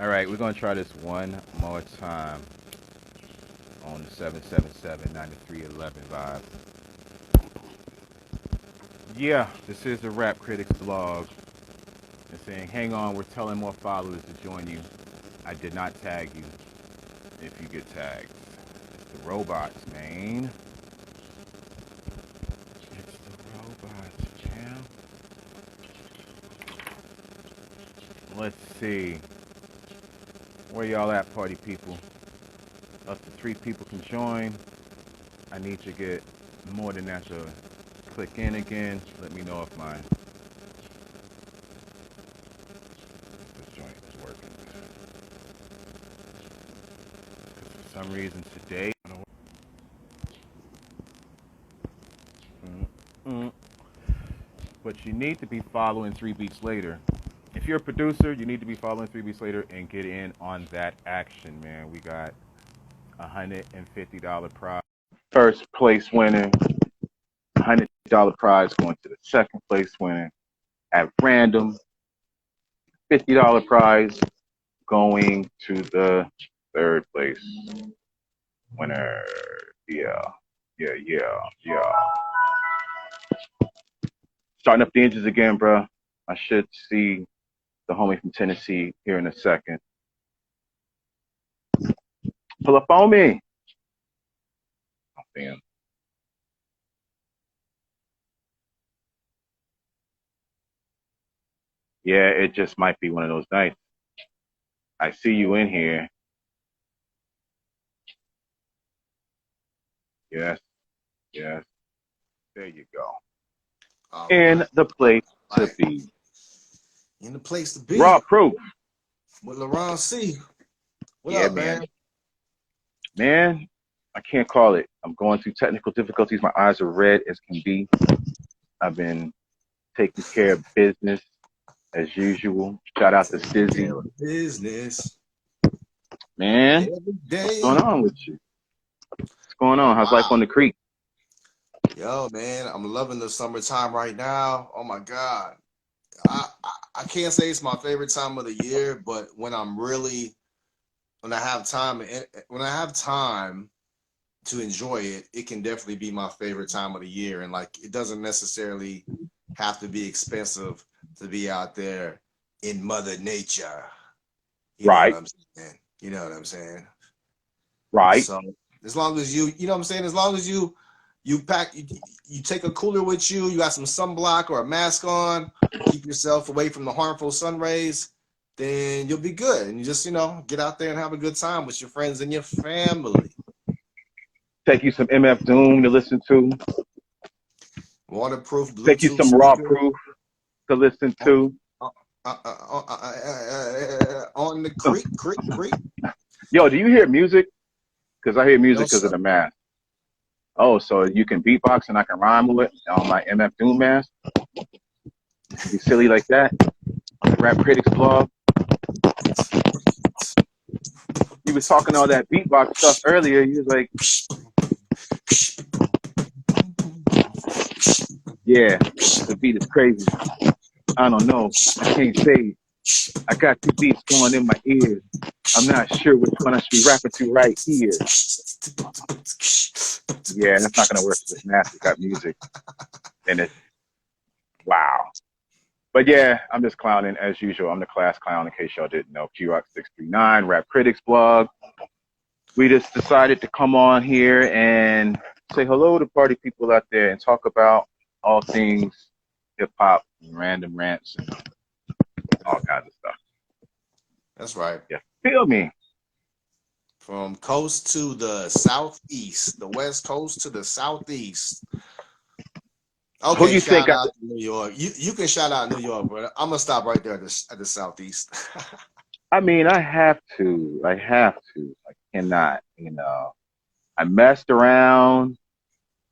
All right, we're gonna try this one more time on the 777-9311 vibe. Yeah, this is the Rap Critics blog. And saying, hang on, we're telling more followers to join you. I did not tag you if you get tagged. It's the robots, man. It's the robots, champ. Let's see. Where y'all at, party people? Up to 3 people can join. I need to get more than that to click in again. Let me know if this joint is working. Because for some reason today, mm, but you need to be following 3 Beats Later. If you're a producer, you need to be following 3 Beats Later and get in on that action, man. We got $150 prize. First place winner, $100 prize going to the second place winner. At random, $50 prize going to the third place winner. Yeah, yeah, yeah, yeah. Starting up the engines again, bro. I should see the homie from Tennessee here in a second. Pull up on me. Oh, damn. Yeah, it just might be one of those nights. I see you in here. Yes, yes. There you go. All In right. the place to Right. be. In the place to be Raw proof. with LaRon C. What Yeah, up, man. man? Man, I can't call it. I'm going through technical difficulties. My eyes are red as can be. I've been taking care of business as usual. Shout out to Taking Sizzy. care of business Man, every what's going day. on with you? What's going on? How's life Wow. on the creek? Yo, man, I'm loving the summertime right now. Oh my God. I can't say it's my favorite time of the year, but when I have time when I have time to enjoy it, it can definitely be my favorite time of the year. And like, it doesn't necessarily have to be expensive to be out there in Mother Nature. You know what Right, I'm saying? You know what I'm saying? right. So as long as you know what I'm saying, as long as you take a cooler with you, you got some sunblock or a mask on, keep yourself away from the harmful sun rays, then you'll be good. And you just, get out there and have a good time with your friends and your family. Take you some MF Doom to listen to. Waterproof Take you Bluetooth some Raw speaker Proof to listen on, to. on the creek. Yo, do you hear music? Because I hear No, music because of sir. the mask. Oh, so you can beatbox and I can rhyme with it on my MF Doom mask? Be silly like that? Rap Critics blog. He was talking all that beatbox stuff earlier. He was like, yeah, the beat is crazy. I don't know. I can't say. I got 2 beats going in my ears. I'm not sure which one I should be rapping to right here. Yeah, that's not gonna work because this mask has got music in it. Wow. But yeah, I'm just clowning as usual. I'm the class clown in case y'all didn't know. QRock639, Rap Critics blog. We just decided to come on here and say hello to party people out there and talk about all things hip hop and random rants and all kinds of stuff. That's right. Yeah. Feel me. From coast to the southeast, the west coast to the southeast. Who Okay, you think shout got out the to New York. You can shout out New York, but I'm gonna stop right there at the southeast. I mean, I have to. I have to. I cannot, I messed around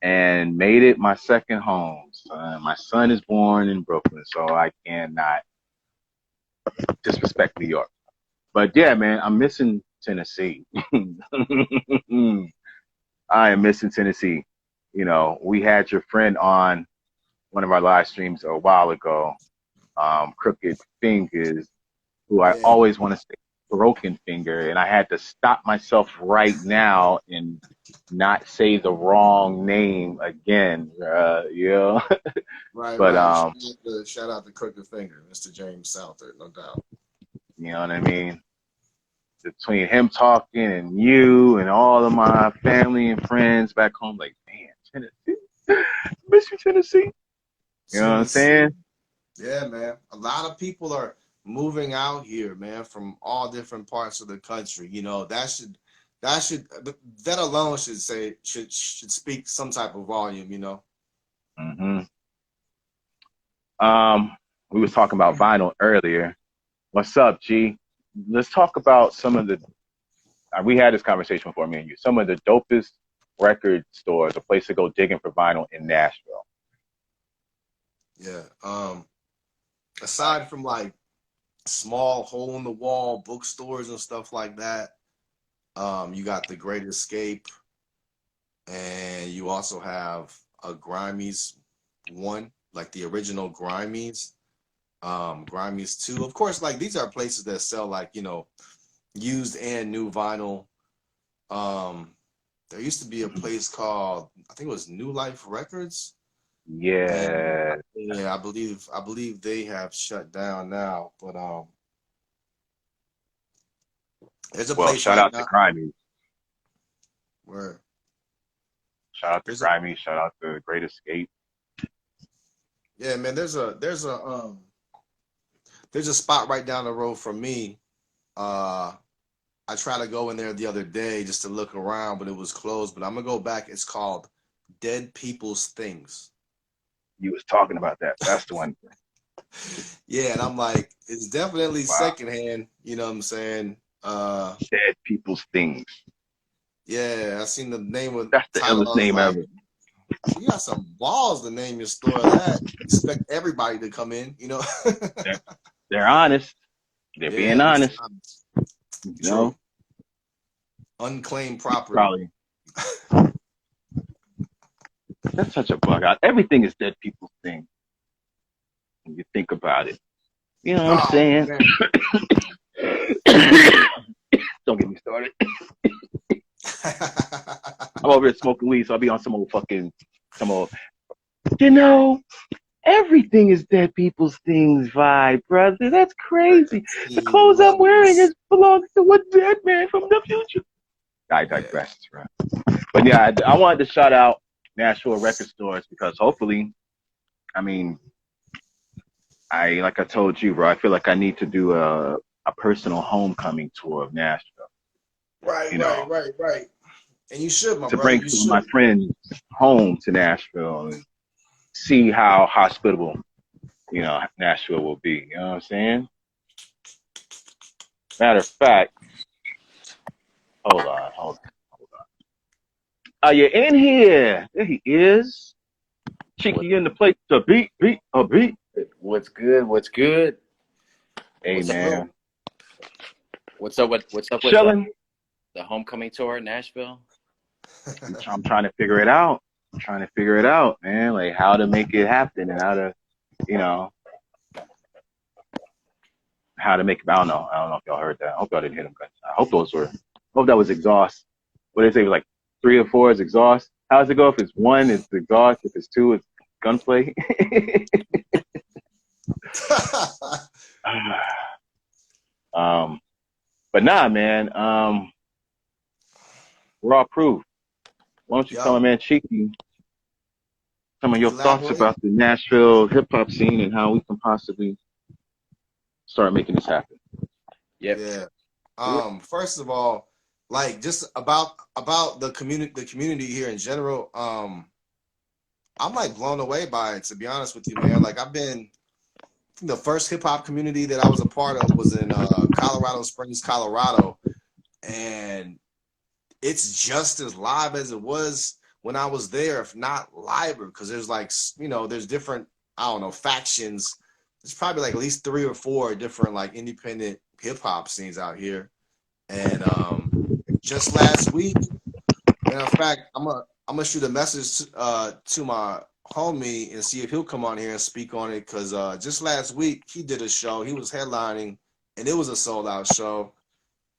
and made it my second home. My son is born in Brooklyn, so I cannot disrespect New York. But yeah, man, I'm missing Tennessee. I am missing Tennessee. We had your friend on one of our live streams a while ago, Crooked Fingers, who I Yeah, always want to say broken finger, and I had to stop myself right now and not say the wrong name again, you know. Right, But right. Shout out to Crooked Finger, Mr. James Souther, no doubt. you know what I mean? Between him talking and you and all of my family and friends back home, like, man, Tennessee, miss you, Tennessee. You know what I'm saying? Yeah, man. A lot of people are moving out here, man, from all different parts of the country. You know, that alone should speak some type of volume, you know. Mm-hmm. We was talking about vinyl earlier. What's up, G? Let's talk about some of the. We had this conversation before, me and you. Some of the dopest record stores, a place to go digging for vinyl in Nashville. Yeah. Aside from like small hole in the wall bookstores and stuff like that, you got the Great Escape, and you also have a Grimey's one, like the original Grimey's, Grimey's 2. Of course, like these are places that sell like, you know, used and new vinyl. There used to be a place called, I think it was New Life Records. Yeah. And, yeah, I believe they have shut down now. But there's a place shout right out now to Grimey. where Shout out to Grimey. Shout out to Great Escape. yeah, man, there's a spot right down the road from me. I tried to go in there the other day just to look around, but it was closed. But I'm gonna go back. It's called Dead People's Things. You was talking about that. That's the one. Yeah, and I'm like, it's definitely secondhand. You know what I'm saying? Dead People's Things. Yeah, I seen the name of That's the title. illest name like, ever. You got some balls to name your store that. Expect everybody to come in, you know. They're honest. They're being honest. You know? Unclaimed property. Probably. That's such a bug out. Everything is dead people's thing. When you think about it. You know what I'm saying? Don't get me started. I'm over here smoking weed, so I'll be on some old, you know, everything is dead people's things vibe, brother. That's crazy. The clothes I'm wearing belongs to one dead man from the future. I digress, right? But yeah, I wanted to shout out Nashville record stores because hopefully, I mean, like I told you, bro, I feel like I need to do a personal homecoming tour of Nashville. Right. And you should, my brother. To bring some of my friends home to Nashville and see how hospitable, you know, Nashville will be. You know what I'm saying? Matter of fact, hold on. Are you in here? There he is. Cheeky in the place to beat. What's good? Hey, man. What's up with Chilling. The homecoming tour in Nashville? I'm trying to figure it out. Man. Like how to make it happen and how to, you know, how to make it. I don't know if y'all heard that. I hope y'all didn't hit them. I hope that was exhaust. What they say was like 3 or 4 is exhaust. How does it go? If it's 1, it's exhaust. If it's 2, it's gunplay. But nah, man. We're all approved. Why don't you tell my man Cheeky some of your thoughts about the Nashville hip-hop scene and how we can possibly start making this happen? Yep. Yeah. First of all, like just about the community here in general, I'm like blown away by it, to be honest with you, man. Like the first hip-hop community that I was a part of was in Colorado Springs, Colorado, and it's just as live as it was when I was there, if not liver, because there's like, you know, there's different, I don't know, factions. There's probably like at least 3 or 4 different like independent hip-hop scenes out here. And just last week, matter of fact, I'm gonna shoot a message to my homie and see if he'll come on here and speak on it, because just last week he did a show. He was headlining, and it was a sold-out show.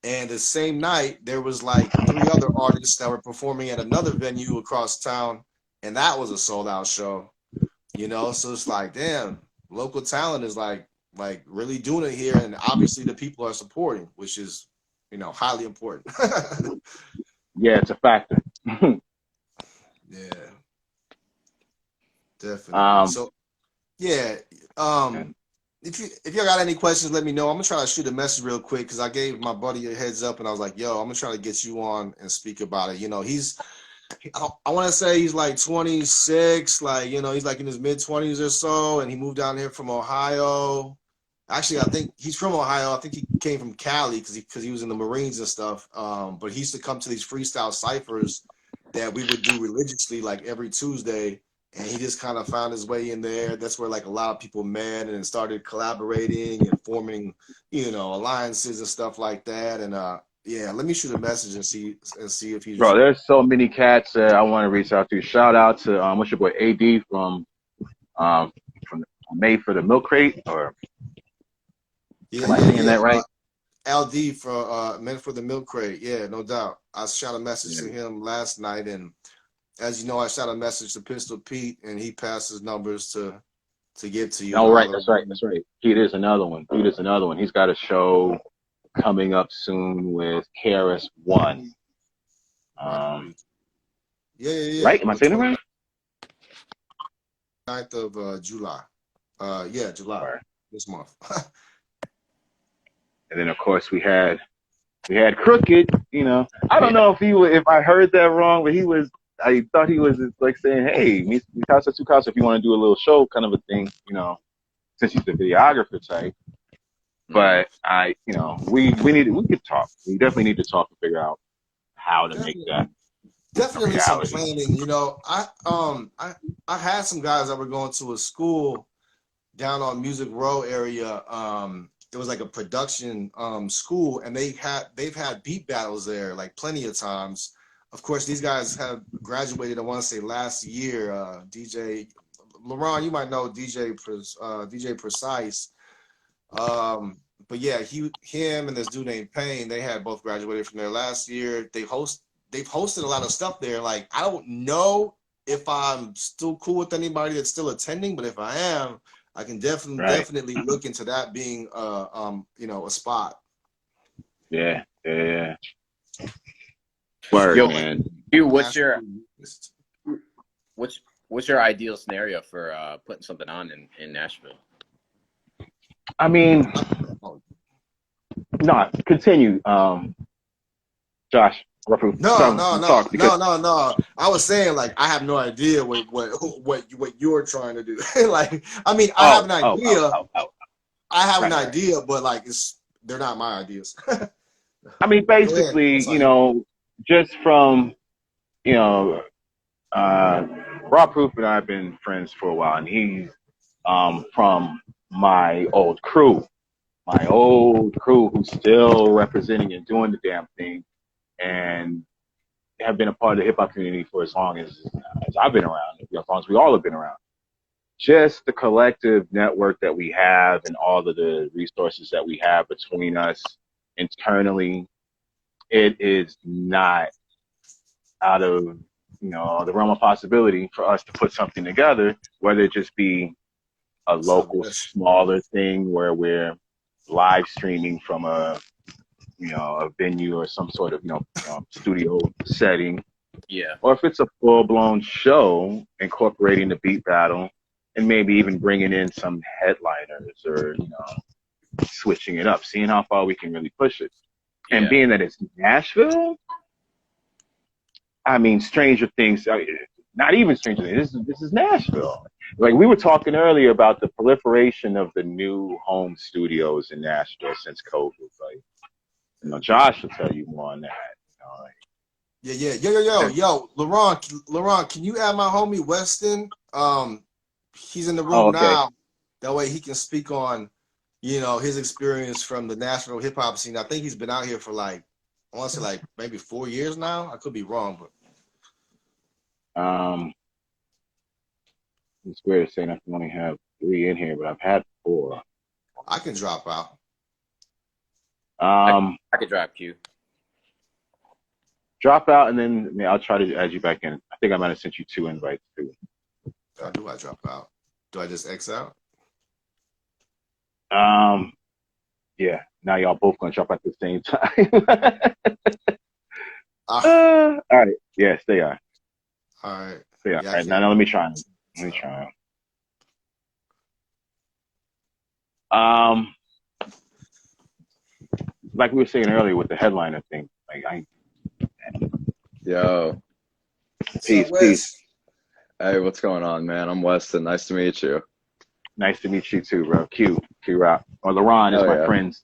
And the same night, there was like 3 other artists that were performing at another venue across town, and that was a sold out show. You know, so it's like, damn, local talent is like really doing it here, and obviously the people are supporting, which is, you know, highly important. Yeah, it's a factor. Yeah, definitely. So yeah, if y'all got any questions, let me know. I'm gonna try to shoot a message real quick because I gave my buddy a heads up, and I was like, yo, I'm gonna try to get you on and speak about it. You know, I want to say he's like 26, like, you know, he's like in his mid 20s or so, and he moved down here from Ohio. Actually, I think he's from Ohio. I think he came from Cali because he was in the Marines and stuff. But he used to come to these freestyle ciphers that we would do religiously, like every Tuesday. And he just kind of found his way in there. That's where like a lot of people met and started collaborating and forming, you know, alliances and stuff like that. And yeah, let me shoot a message and see if he's. Bro, there's so many cats that I want to reach out to. Shout out to what's your boy AD from Made for the Milk Crate, or am I saying that right? LD for Meant for the Milk Crate. Yeah, no doubt. I shot a message to him last night, and as you know, I shot a message to Pistol Pete, and he passed his numbers to give to you. Oh, right, that's right. Pete is another one. He's got a show coming up soon with KRS-One. Yeah. Right? Am I saying it right? 9th of July. Yeah, July. Right. This month. And then of course we had Crooked. You know, I don't know if I heard that wrong, but I thought he was like saying, "Hey, Mi Casa Tu Casa, if you want to do a little show, kind of a thing." You know, since he's the videographer type. But we could talk. We definitely need to talk and figure out how to make that. Definitely some planning. You know, I had some guys that were going to a school down on Music Row area. It was like a production school, and they've had beat battles there like plenty of times. Of course, these guys have graduated, I want to say last year. DJ LeBron, you might know DJ Precise. But yeah, him and this dude named Payne, they had both graduated from there last year. They've hosted a lot of stuff there. Like, I don't know if I'm still cool with anybody that's still attending, but if I am, I can definitely look into that being a spot. Yeah. Word, yo, man. Dude, what's your ideal scenario for putting something on in Nashville? I mean, no, continue, Josh. No. I was saying, like, I have no idea what you're trying to do. Like, I mean, I have an idea. I have an idea, but like, they're not my ideas. I mean, basically, you know, just from, you know, Rob Proof and I have been friends for a while, and he's from my old crew who's still representing and doing the damn thing, and have been a part of the hip hop community for as long as I've been around, as long as we all have been around. Just the collective network that we have and all of the resources that we have between us internally, it is not out of, you know, the realm of possibility for us to put something together, whether it just be a local smaller thing where we're live streaming from a venue or some sort of, studio setting. Yeah. Or if it's a full-blown show incorporating the beat battle and maybe even bringing in some headliners or, switching it up, seeing how far we can really push it. And being that it's Nashville, I mean, stranger things, not even stranger things, this is Nashville. Like, we were talking earlier about the proliferation of the new home studios in Nashville since COVID. Like, Josh will tell you more on that. Yeah. Yo, Laurent, can you add my homie Weston? He's in the room now. That way he can speak on, his experience from the Nashville HipHop scene. I think he's been out here for I want to say maybe 4 years now. I could be wrong, but it's weird to say I can only have 3 in here, but I've had 4. I can drop out. I could drop Q. Drop out, and then I'll try to add you back in. I think I might have sent you 2 invites too. How do I drop out? Do I just X out? Yeah. Now y'all both gonna drop at the same time. All right. Yeah, stay on. All right. Stay on. Yeah, All right. Now let me try. Let me try. Like we were saying earlier with the headliner thing, like Yo. Peace. Hey, what's going on, man? I'm Weston. Nice to meet you. Nice to meet you too, bro. Q Rock. Or LaRon is my yeah. friends.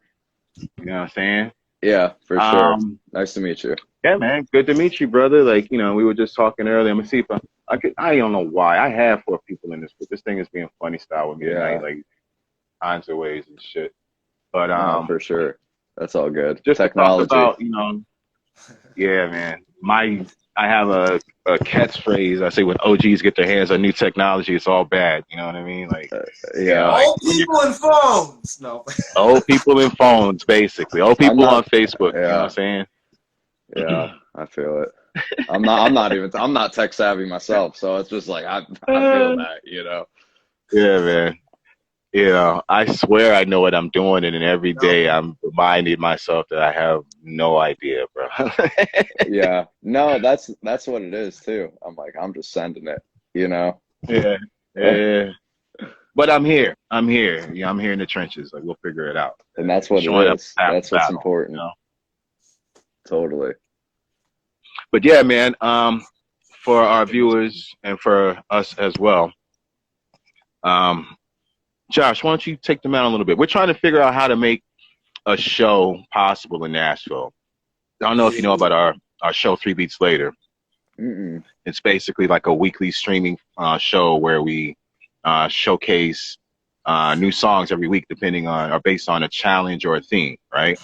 You know what I'm saying? Yeah, for sure. Nice to meet you. Yeah, man. Good to meet you, brother. Like, you know, we were just talking earlier. I'm gonna see if I don't know why. I have 4 people in this, but this thing is being funny style with me tonight, like kinds of ways and shit. But no, for sure. That's all good. Just technology. Talk about, you know, yeah, man. I have a catchphrase. I say when OGs get their hands on new technology, it's all bad. You know what I mean? Like, yeah. You know, like old people in phones. No. Old people in phones, basically. Old people on Facebook. Yeah. You know what I'm saying? Yeah, I feel it. I'm not tech savvy myself, so it's just like I feel that, you know. Yeah, man. You know, I swear I know what I'm doing, and then every day I'm reminding myself that I have no idea, bro. Yeah, no, that's what it is too. I'm like, I'm just sending it, you know. Yeah. But I'm here. Yeah, I'm here in the trenches. Like, we'll figure it out. And that's what it is. That's what's important. You know? Totally. But yeah, man. For our viewers and for us as well. Josh, why don't you take them out a little bit? We're trying to figure out how to make a show possible in Nashville. I don't know if you know about our show 3 Beats Later. Mm-mm. It's basically like a weekly streaming show where we showcase new songs every week, depending on or based on a challenge or a theme, right?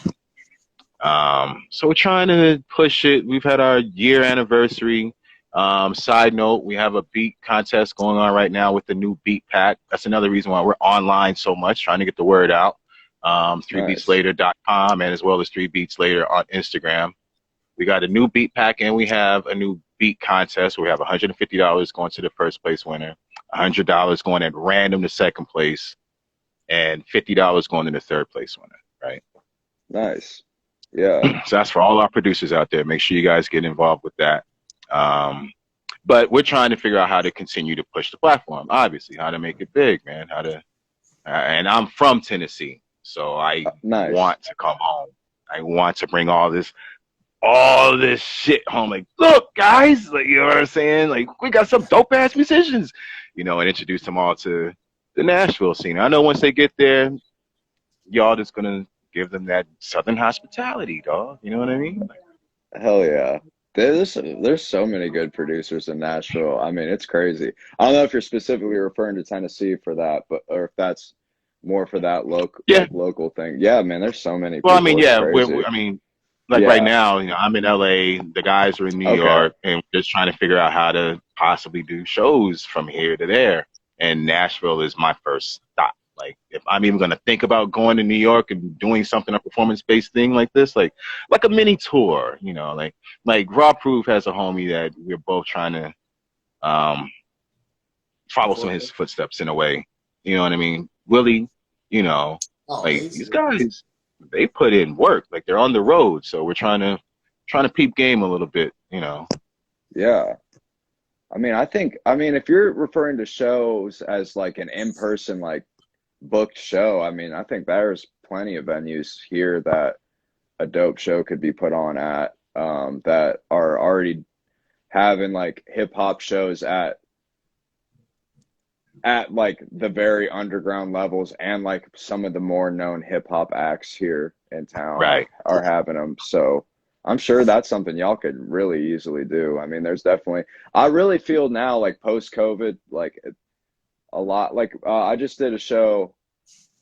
So we're trying to push it. We've had our year anniversary. Side note, we have a beat contest going on right now with the new beat pack. That's another reason why we're online so much, trying to get the word out. 3beatslater.com and as well as 3 Beats Later on Instagram. We got a new beat pack and we have a new beat contest where we have $150 going to the first place winner, $100 going at random to second place, and $50 going to the third place winner, right? Nice. Yeah. So that's for all our producers out there. Make sure you guys get involved with that. But we're trying to figure out how to continue to push the platform, obviously, how to make it big, man, and I'm from Tennessee, so I want to come home. I want to bring all this shit home. Like, look, guys, like, you know what I'm saying? Like, we got some dope ass musicians, you know, and introduce them all to the Nashville scene. I know once they get there, y'all just gonna give them that Southern hospitality, dog. You know what I mean? Like, hell yeah. There's so many good producers in Nashville. I mean, it's crazy. I don't know if you're specifically referring to Tennessee for that, or if that's more for that local thing. Yeah, man, there's so many people. Well, I mean, yeah, right now, you know, I'm in LA, the guys are in New York, and we're just trying to figure out how to possibly do shows from here to there. And Nashville is my first stop. Like, if I'm even going to think about going to New York and doing something, a performance-based thing like this, like a mini tour, you know, like Raw Proof has a homie that we're both trying to follow some of his footsteps in a way. You know what I mean? Willie, you know, these guys, they put in work. Like, they're on the road, so we're trying to peep game a little bit, you know. Yeah. I mean, if you're referring to shows as like an in-person, like, booked show, I mean, I think there's plenty of venues here that a dope show could be put on at, that are already having like hip hop shows at like the very underground levels, and like some of the more known hip hop acts here in town are having them. So I'm sure that's something y'all could really easily do. I mean, there's definitely, I really feel now, like post-COVID, like a lot, like I just did a show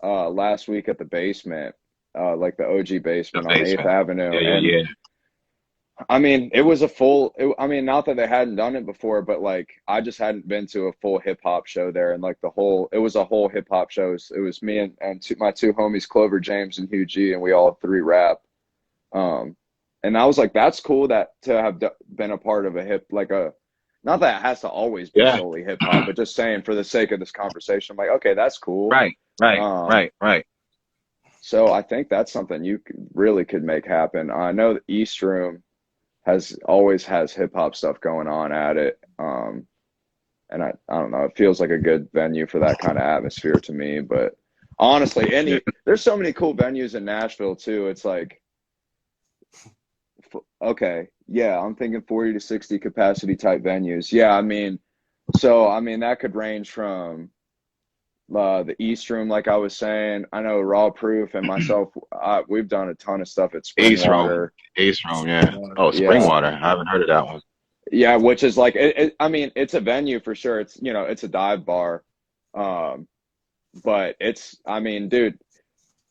last week at the basement, like the OG basement on 8th Avenue. I mean, it was a full. I mean, not that they hadn't done it before, but like I just hadn't been to a full hip hop show there, and like it was a whole hip hop show. It was me and my two homies, Clover James and Hugh G, and we all three rap. And I was like, that's cool that to have been a part of not that it has to always be solely hip hop, but just saying for the sake of this conversation, I'm like, okay, that's cool. Right. So I think that's something you really could make happen. I know the East Room always has hip hop stuff going on at it. And I don't know, it feels like a good venue for that kind of atmosphere to me. But honestly, there's so many cool venues in Nashville too. It's like, okay, yeah, I'm thinking 40 to 60 capacity type venues. Yeah, I mean, that could range from the East Room, like I was saying. I know Raw Proof and myself, we've done a ton of stuff at Springwater. East Room, yeah. Oh, Springwater. I haven't heard of that one. Yeah, which is like, I mean, it's a venue for sure. It's, it's a dive bar. But I mean, dude,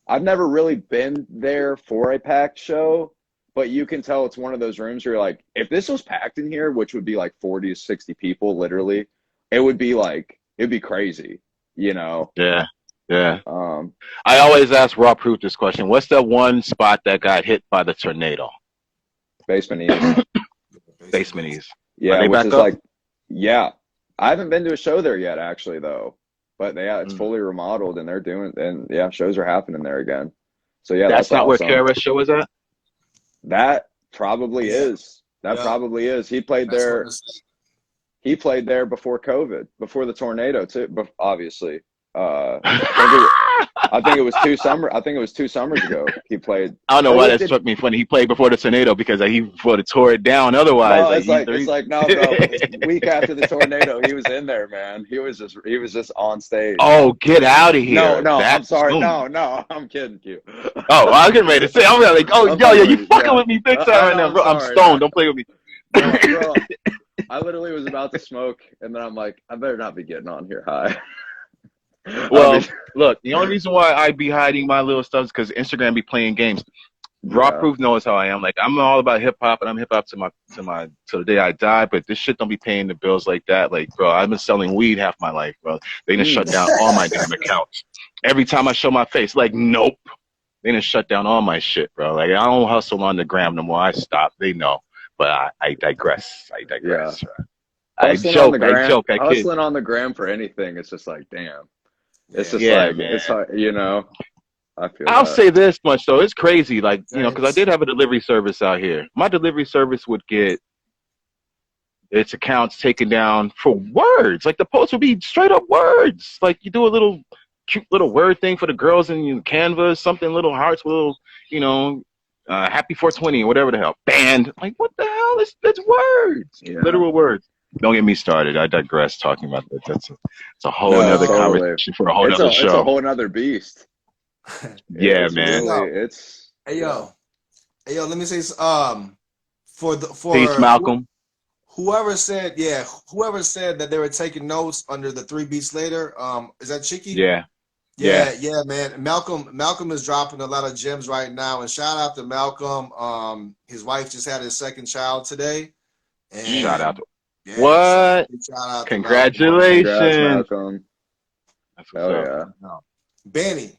I've never really been there for a packed show, but you can tell it's one of those rooms where you're like, if this was packed in here, which would be like 40 to 60 people, literally, it'd be crazy, Yeah. I always ask Raw Proof this question. What's that one spot that got hit by the tornado? Basement East. Basement East. Yeah, which is like, I haven't been to a show there yet, actually, though. But it's fully remodeled, and shows are happening there again. So yeah, that's not awesome. where KRS show is at. That probably is. Probably is. He played there. He played there before COVID, before the tornado too. Obviously, I think it was 2 summers ago. He played. I don't know why that struck me funny. He played before the tornado because he would have tore it down. Otherwise, no, it's like no, bro. Week after the tornado, he was in there, man. He was just on stage. Oh, get out of here! No, I'm sorry. No, I'm kidding you. Oh, I was getting ready to say. I'm like, you fucking with me big time right now, bro. I'm stoned. Don't play with me. No, bro. I literally was about to smoke, and then I'm like, I better not be getting on here high. Well, look, the only reason why I be hiding my little stuff is because Instagram be playing games. Raw Proof knows how I am. Like, I'm all about hip hop, and I'm hip hop to the day I die. But this shit don't be paying the bills like that. Like, bro, I've been selling weed half my life, bro. They done shut down all my damn accounts. Every time I show my face, like, nope. They done shut down all my shit, bro. Like, I don't hustle on the gram no more. I stopped. They know. But I digress. Yeah. I joke. I kid. Hustling on the gram for anything, it's just like, damn. It's just man. It's hard, I'll say this much though, it's crazy, like, because I did have a delivery service out here. My delivery service would get its accounts taken down for words. Like, the post would be straight up words. Like, you do a little cute little word thing for the girls in Canva, something, little hearts, little, happy 420 or whatever the hell. Banned. Like, what the hell? It's words. Literal words. Don't get me started. I digress talking about that. It's a whole other conversation for a whole other show. It's a whole other beast. Yeah, man. Really, Hey yo, let me say for Peace, Malcolm. Whoever said that they were taking notes under the 3 Beats Later, is that Chicky? Yeah, man. Malcolm is dropping a lot of gems right now, and shout out to Malcolm. His wife just had his 2nd child today. And shout out to what? Shout out Congratulations. Congrats, Malcolm. That's what's up. Yeah. Benny.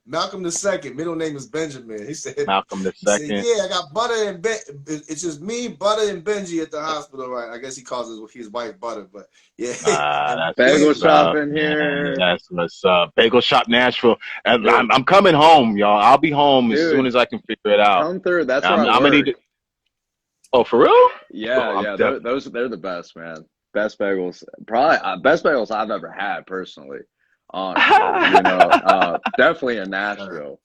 Malcolm the second, middle name is Benjamin. He said Malcolm the second. I got Butter and it's just me, Butter, and Benji at the hospital, right? I guess he calls his wife Butter, but yeah. That's bagel shop in here. That's what's up. Bagel shop Nashville. And I'm coming home, y'all. I'll be home as soon as I can figure it out. Come through. That's where I'm gonna need to. Oh, for real? Yeah. They're the best, man. Best bagels, probably best bagels I've ever had personally. Definitely in Nashville.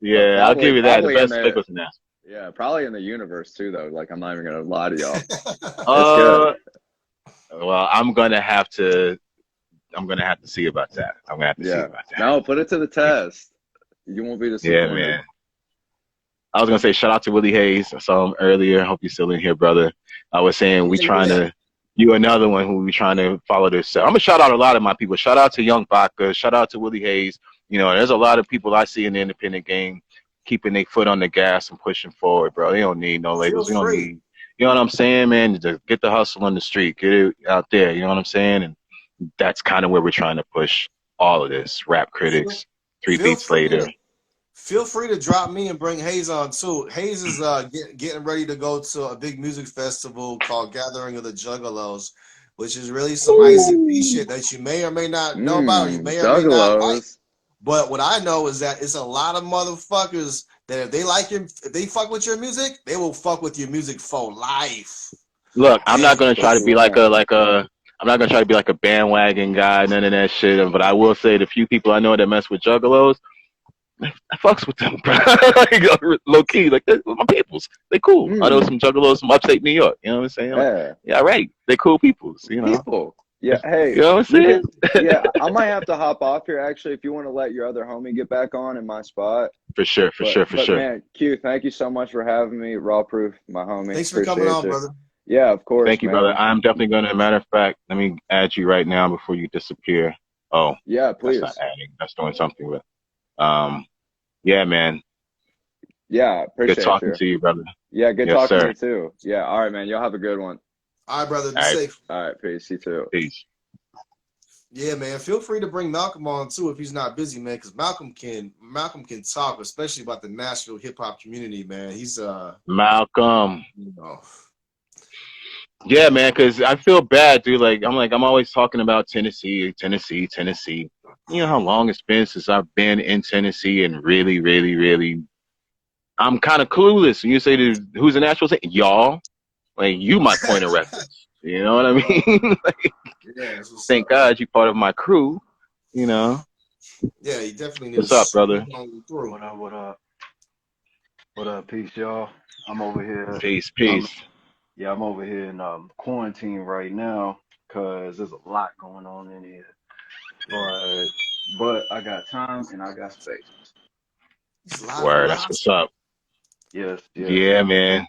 Yeah, I'll give you that. The best bagels in Nashville. Yeah, probably in the universe too, though. Like, I'm not even gonna lie to y'all. It's good. Well, I'm gonna have to see about that. I'm gonna have to see about that. No, put it to the test. You won't be disappointed. Yeah, man. I was gonna say shout out to Willie Hayes. I saw him earlier. Hope you're still in here, brother. I was saying you another one who we trying to follow this. I'm gonna shout out a lot of my people. Shout out to Young Baca. Shout out to Willie Hayes. There's a lot of people I see in the independent game keeping their foot on the gas and pushing forward, bro. They don't need no labels. We don't free. need, you know what I'm saying, man? Just get the hustle on the street, get it out there. You know what I'm saying? And that's kind of where we're trying to push all of this. Rap Critics, Three Beats Later. Feel free to drop me and bring Hayes on too. Hayes is getting ready to go to a big music festival called Gathering of the Juggalos, which is really some ICP shit that you may or may not know about, or you may or may not like. But what I know is that it's a lot of motherfuckers that if they like your, if they fuck with your music, they will fuck with your music for life. Look, I'm not gonna try to be like a I'm not gonna try to be like a bandwagon guy, none of that shit. But I will say the few people I know that mess with Juggalos, I fucks with them, bro. Like, low key, like they're my peoples. They cool. I know some Juggalos from upstate New York. You know what I'm saying? Yeah, right. They cool peoples. You know. Yeah. Hey. You know what I'm saying? Yeah, I might have to hop off here actually if you want to let your other homie get back on in my spot. For sure. Man, Q, thank you so much for having me. Raw Proof, my homie. Thanks for coming on, brother. Yeah, of course. Thank you, brother. I'm definitely gonna. Matter of fact, let me add you right now before you disappear. Oh, yeah, please. That's not adding. That's doing something with. Yeah, man. Yeah, appreciate good talking to you, brother. Yeah, good talking to you too. Yeah, all right, man. Y'all have a good one. All right, brother. Be safe. All right, peace. You too. Peace. Yeah, man. Feel free to bring Malcolm on too if he's not busy, man. Because Malcolm can talk, especially about the Nashville hip hop community, man. He's Malcolm. You know. Yeah, man. Because I feel bad, dude. I'm always talking about Tennessee. You know how long it's been since I've been in Tennessee, and really, I'm kind of clueless. And you say, who's in Nashville? Y'all, like you, my point of reference. You know what I mean? Thank God you part of my crew. You know. Yeah, he definitely. What's up, brother? What up? Peace, y'all. I'm over here. Peace. I'm over here in quarantine right now because there's a lot going on in here. But I got time and I got space. Word, that's what's up. Yes. Yeah, man.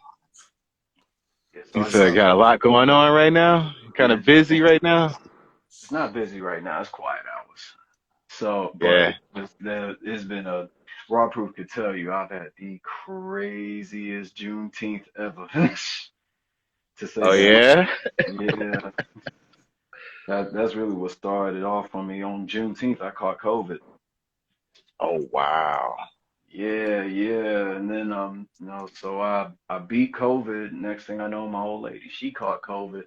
You said got a lot going on right now? Kind of busy right now? It's not busy right now. It's quiet hours. So, yeah. It's been a Raw Proof could tell you I've had the craziest Juneteenth ever. To say yeah? Yeah. That's really what started off for me. On Juneteenth, I caught COVID. Oh, wow. Yeah. And then, so I beat COVID. Next thing I know, my old lady, she caught COVID.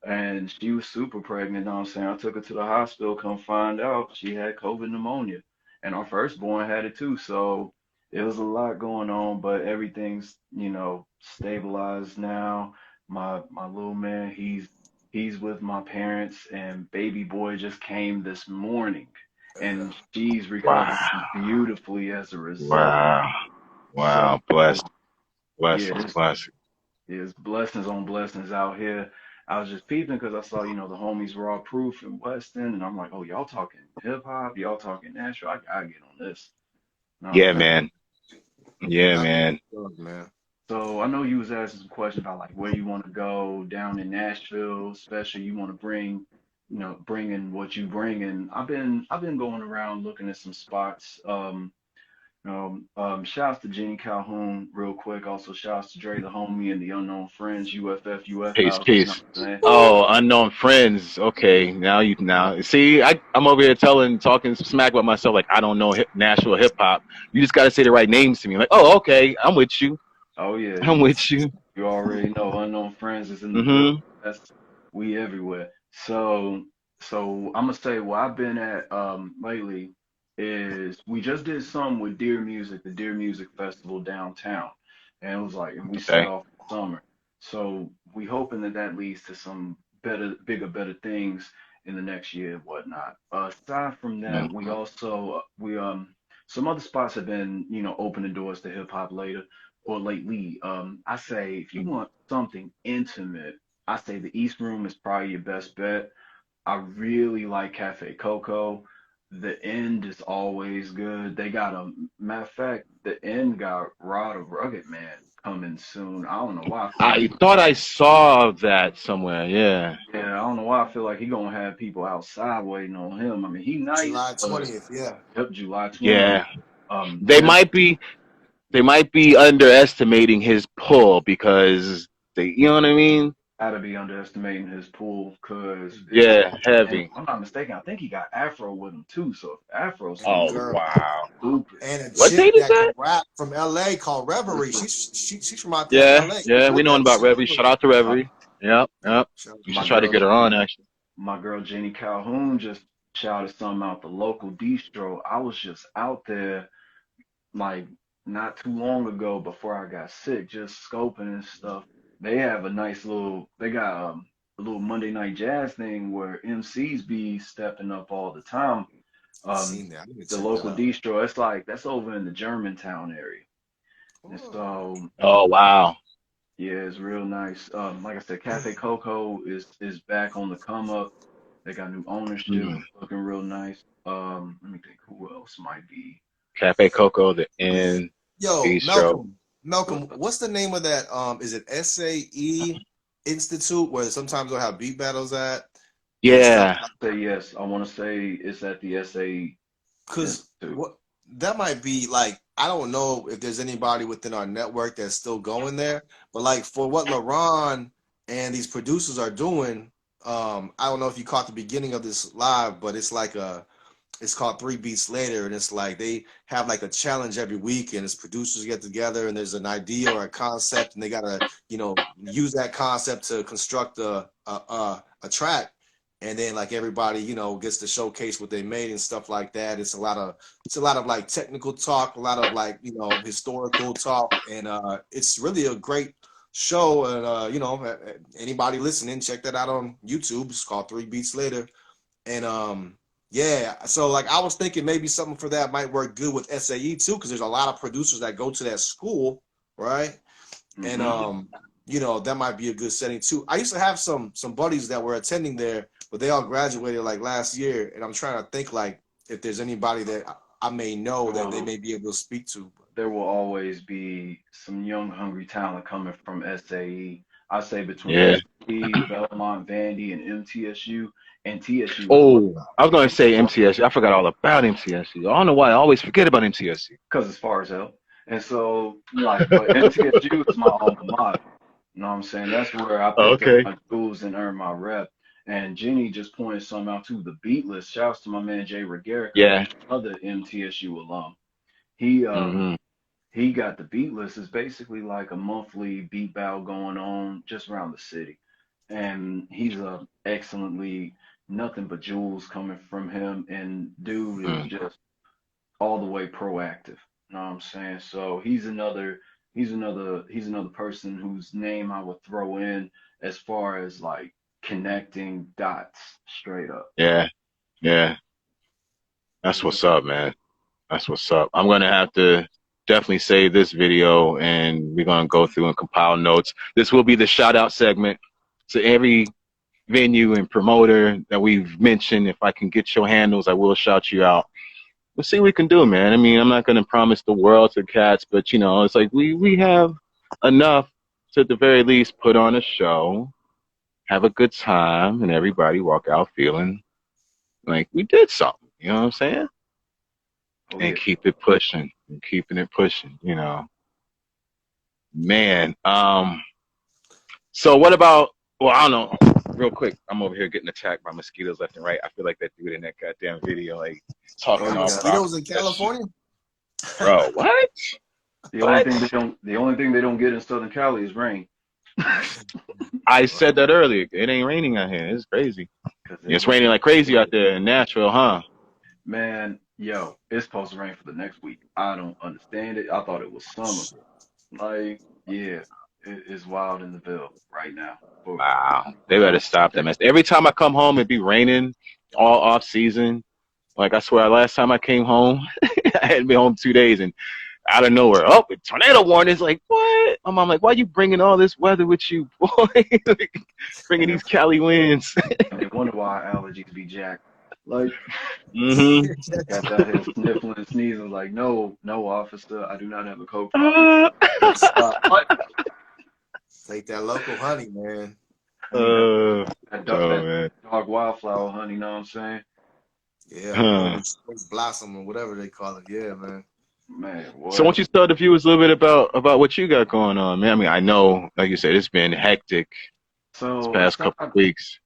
And she was super pregnant, you know what I'm saying? I took her to the hospital, come find out she had COVID pneumonia. And our firstborn had it too. So it was a lot going on, but everything's, stabilized now. My little man, he's with my parents, and baby boy just came this morning. And she's recovered beautifully as a result. Wow. Blessed. There's blessings on blessings out here. I was just peeping because I saw, the homies Raw Proof in Weston, and I'm like, oh, y'all talking hip hop, y'all talking Nashville. I gotta get on this. Man. Yeah, man. So I know you was asking some questions about like where you want to go down in Nashville, especially you want to bring in what you bring. And I've been going around looking at some spots. Shouts to Jenny Calhoun real quick. Also shouts to Dre the homie and the Unknown Friends, UFF Peace. House. You know Unknown Friends. Okay, now see, I'm over here talking smack about myself like I don't know Nashville hip hop. You just gotta say the right names to me. Like, oh, okay, I'm with you. Oh yeah, I'm with you. You already know Unknown Friends is in the book. That's we everywhere. So I'm gonna say what I've been at lately is we just did some with Deer Music, the Deer Music Festival downtown, and it was like, and we set off in summer. So we hoping that leads to some better things in the next year and whatnot. Aside from that, we also some other spots have been opening doors to hip hop lately. I say if you want something intimate, I say the East Room is probably your best bet. I really like Cafe Coco. The End is always good. They got matter of fact, the End got Rod of Rugged Man coming soon. I don't know why. I thought I saw that somewhere. Yeah. Yeah, I don't know why I feel like he gonna have people outside waiting on him. I mean, he nice. July 20th, yeah. Yep, July 20th. Yeah. They might be they might be underestimating his pull because they, you know what I mean? Gotta be underestimating his pool because Yeah, and if heavy. I'm not mistaken, I think he got Afro with him too. So if Afro's And a Oh something girl. wow. stupid. And a What chick date is that that? can rap from LA called Reverie. She's from out there in Yeah, LA. yeah, we With know that about shit. Reverie. Shout out to My, Reverie. Yep, yep. We should my try to girl get her on actually. my girl Jenny Calhoun just shouted something out the local distro. I was just out there like not too long ago before I got sick, just scoping and stuff. They have a nice little, they got a little Monday night jazz thing where MCs be stepping up all the time. Um, Seen that. I'm gonna the check that local out. distro, it's like that's over in the Germantown area. And Oh. so Oh wow. yeah, it's real nice. Like I said, Cafe Coco is back on the come up. They got new ownership, Mm. looking real nice. Let me think who else might be. Cafe Coco, the Inn, Yo, Bistro. Malcolm, what's the name of that? Is it SAE Institute where sometimes they'll have beat battles at and stuff? Yeah. Say yes. I want to say it's at the SA Because Institute. what that might be like, I don't know if there's anybody within our network that's still going there, but like for what LaRon and these producers are doing, I don't know if you caught the beginning of this live, but it's called 3 Beats Later, and it's like they have like a challenge every week, and it's producers get together, and there's an idea or a concept, and they gotta use that concept to construct a track, and then like everybody gets to showcase what they made and stuff like that. It's a lot of like technical talk, a lot of like historical talk, and it's really a great show. And anybody listening, check that out on YouTube. It's called 3 Beats Later, and yeah, so like I was thinking maybe something for that might work good with SAE too, because there's a lot of producers that go to that school, right? And that might be a good setting too. I used to have some buddies that were attending there, but they all graduated like last year, and I'm trying to think like if there's anybody that I may know that they may be able to speak to. There will always be some young, hungry talent coming from SAE. I say between Yeah. SAE, Belmont, Vandy, and MTSU, and TSU as well. Oh, I was going to say MTSU. I forgot all about MTSU. I don't know why I always forget about MTSU. Because it's far as hell. And so, like, but MTSU is my alma mater. You know what I'm saying? That's where I picked up Okay. my tools and earned my rep. And Jenny just pointed something out too. The beat list. Shouts to my man Jay Regarica, Yeah. another MTSU alum. He Mm-hmm. he got the beat list. It's basically like a monthly beat battle going on just around the city. And he's a excellently nothing but jewels coming from him. And dude is just all the way proactive. You know what I'm saying? So he's another person whose name I would throw in as far as like connecting dots straight up. Yeah. Yeah. That's what's up, man. That's what's up. I'm going to have to definitely save this video, and we're going to go through and compile notes. This will be the shout out segment to every venue and promoter that we've mentioned. If I can get your handles, I will shout you out. We'll see what we can do, man. I mean, I'm not going to promise the world to cats, but it's like we have enough to at the very least put on a show, have a good time, and everybody walk out feeling like we did something. You know what I'm saying? Oh, And yeah. keep it pushing and keeping it pushing, man. So what about, well, I don't know, real quick, I'm over here getting attacked by mosquitoes left and right. I feel like that dude in that goddamn video, like talking Damn, all mosquitoes proper. in California. Bro, what? The only What? thing they don't get in Southern Cali is rain. I said that earlier. It ain't raining out here. It's crazy. 'Cause It's raining like crazy out there in Nashville, huh? man, yo, it's supposed to rain for the next week. I don't understand it. I thought it was summer. Like, yeah, it's wild in the Ville right now. Wow. They better stop that mess. Every time I come home, it be raining all off season. Like, I swear, last time I came home, I hadn't been home 2 days, and out of nowhere, tornado warning. It's like, what? My mom like, why you bringing all this weather with you, boy? Like, bringing these Cali winds. And they wonder why allergies be jacked. Like, Mm-hmm. got out here sniffling and sneezing. Like, no, officer, I do not have a cold problem. Stop. Take that local honey, man. That man. dog wildflower honey, know what I'm saying? Yeah, Huh. or blossom or whatever they call it. Yeah, man. Man, So why don't you tell the viewers a little bit about what you got going on, man? I mean, I know, like you said, it's been hectic this So past couple of weeks.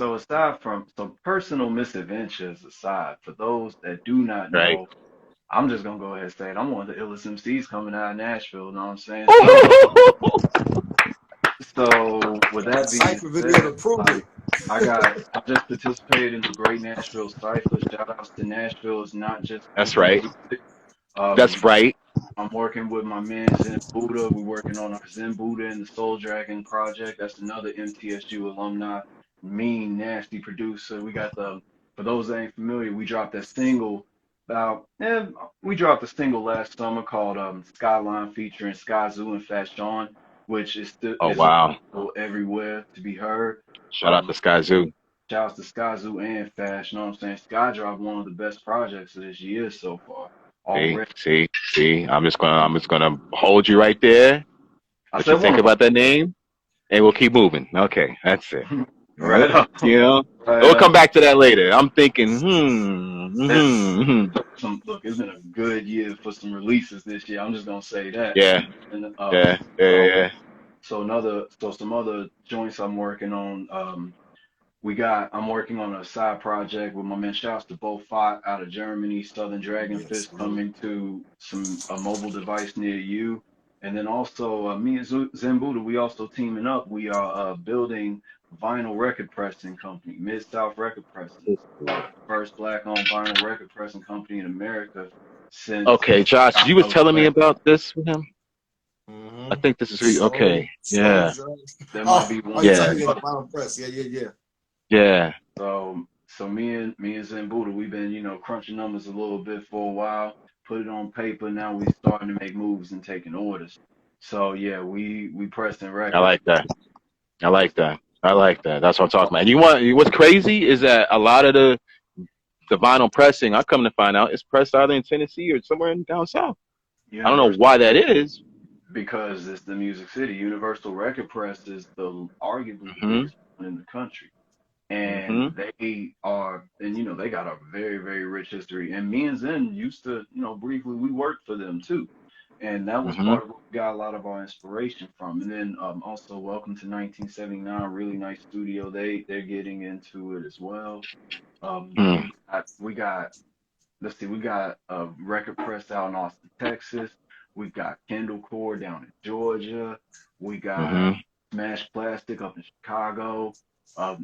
aside from personal misadventures aside, for those that do not Right. know, I'm just gonna go ahead and say it. I'm one of the illest MCs coming out of Nashville. You know what I'm saying? So with that being Cypher video to prove said, it. I just participated in the Great Nashville Cypher. Shout outs to Nashville. It's not just That's right. music. That's right. I'm working with my man Zen Buddha. We're working on our Zen Buddha and the Soul Dragon project. That's another MTSU alumni, mean, nasty producer. We got for those that ain't familiar, we dropped a single we dropped a single last summer called Skyline featuring Sky Zoo and Fat Sean, which is still Oh, wow. everywhere to be heard. Shout out to Sky Zoo. Shout out to Sky Zoo and Fat, you know what I'm saying? Sky dropped one of the best projects of this year so far. See. I'm just gonna hold you right there. Let you think about that name, and we'll keep moving. Okay, that's it. Right on. You know, we'll come back to that later. I'm thinking, Look, it's been a good year for some releases this year. I'm just gonna say that. Yeah. And, Yeah. So some other joints I'm working on. I'm working on a side project with my man. Shouts to Bo Fott out of Germany. Southern Dragonfish coming to a mobile device near you. And then also me and Zen Buddha, we also teaming up. We are building vinyl record pressing company, MidSouth Record Pressing, first black-owned vinyl record pressing company in America since. Okay, Josh, you was telling me about this with him. I think this is okay. Yeah. There might be one. Vinyl press. Yeah. So me and Zen Buddha, we've been crunching numbers a little bit for a while. Put it on paper. Now we starting to make moves and taking orders. So yeah, we pressing records. I like that. That's what I'm talking about. And what's crazy is that a lot of the vinyl pressing, I come to find out, is pressed either in Tennessee or somewhere down south. I don't know why that is. Because it's the Music City. Universal Record Press is arguably the biggest one in the country. And they got a very, very rich history. And me and Zen used to, briefly, we worked for them too. And that was part of what we got a lot of our inspiration from. And then also Welcome to 1979, really nice studio. They're getting into it as well. We got a record press out in Austin, Texas. We've got Kendall Core down in Georgia. We got Smash Plastic up in Chicago. I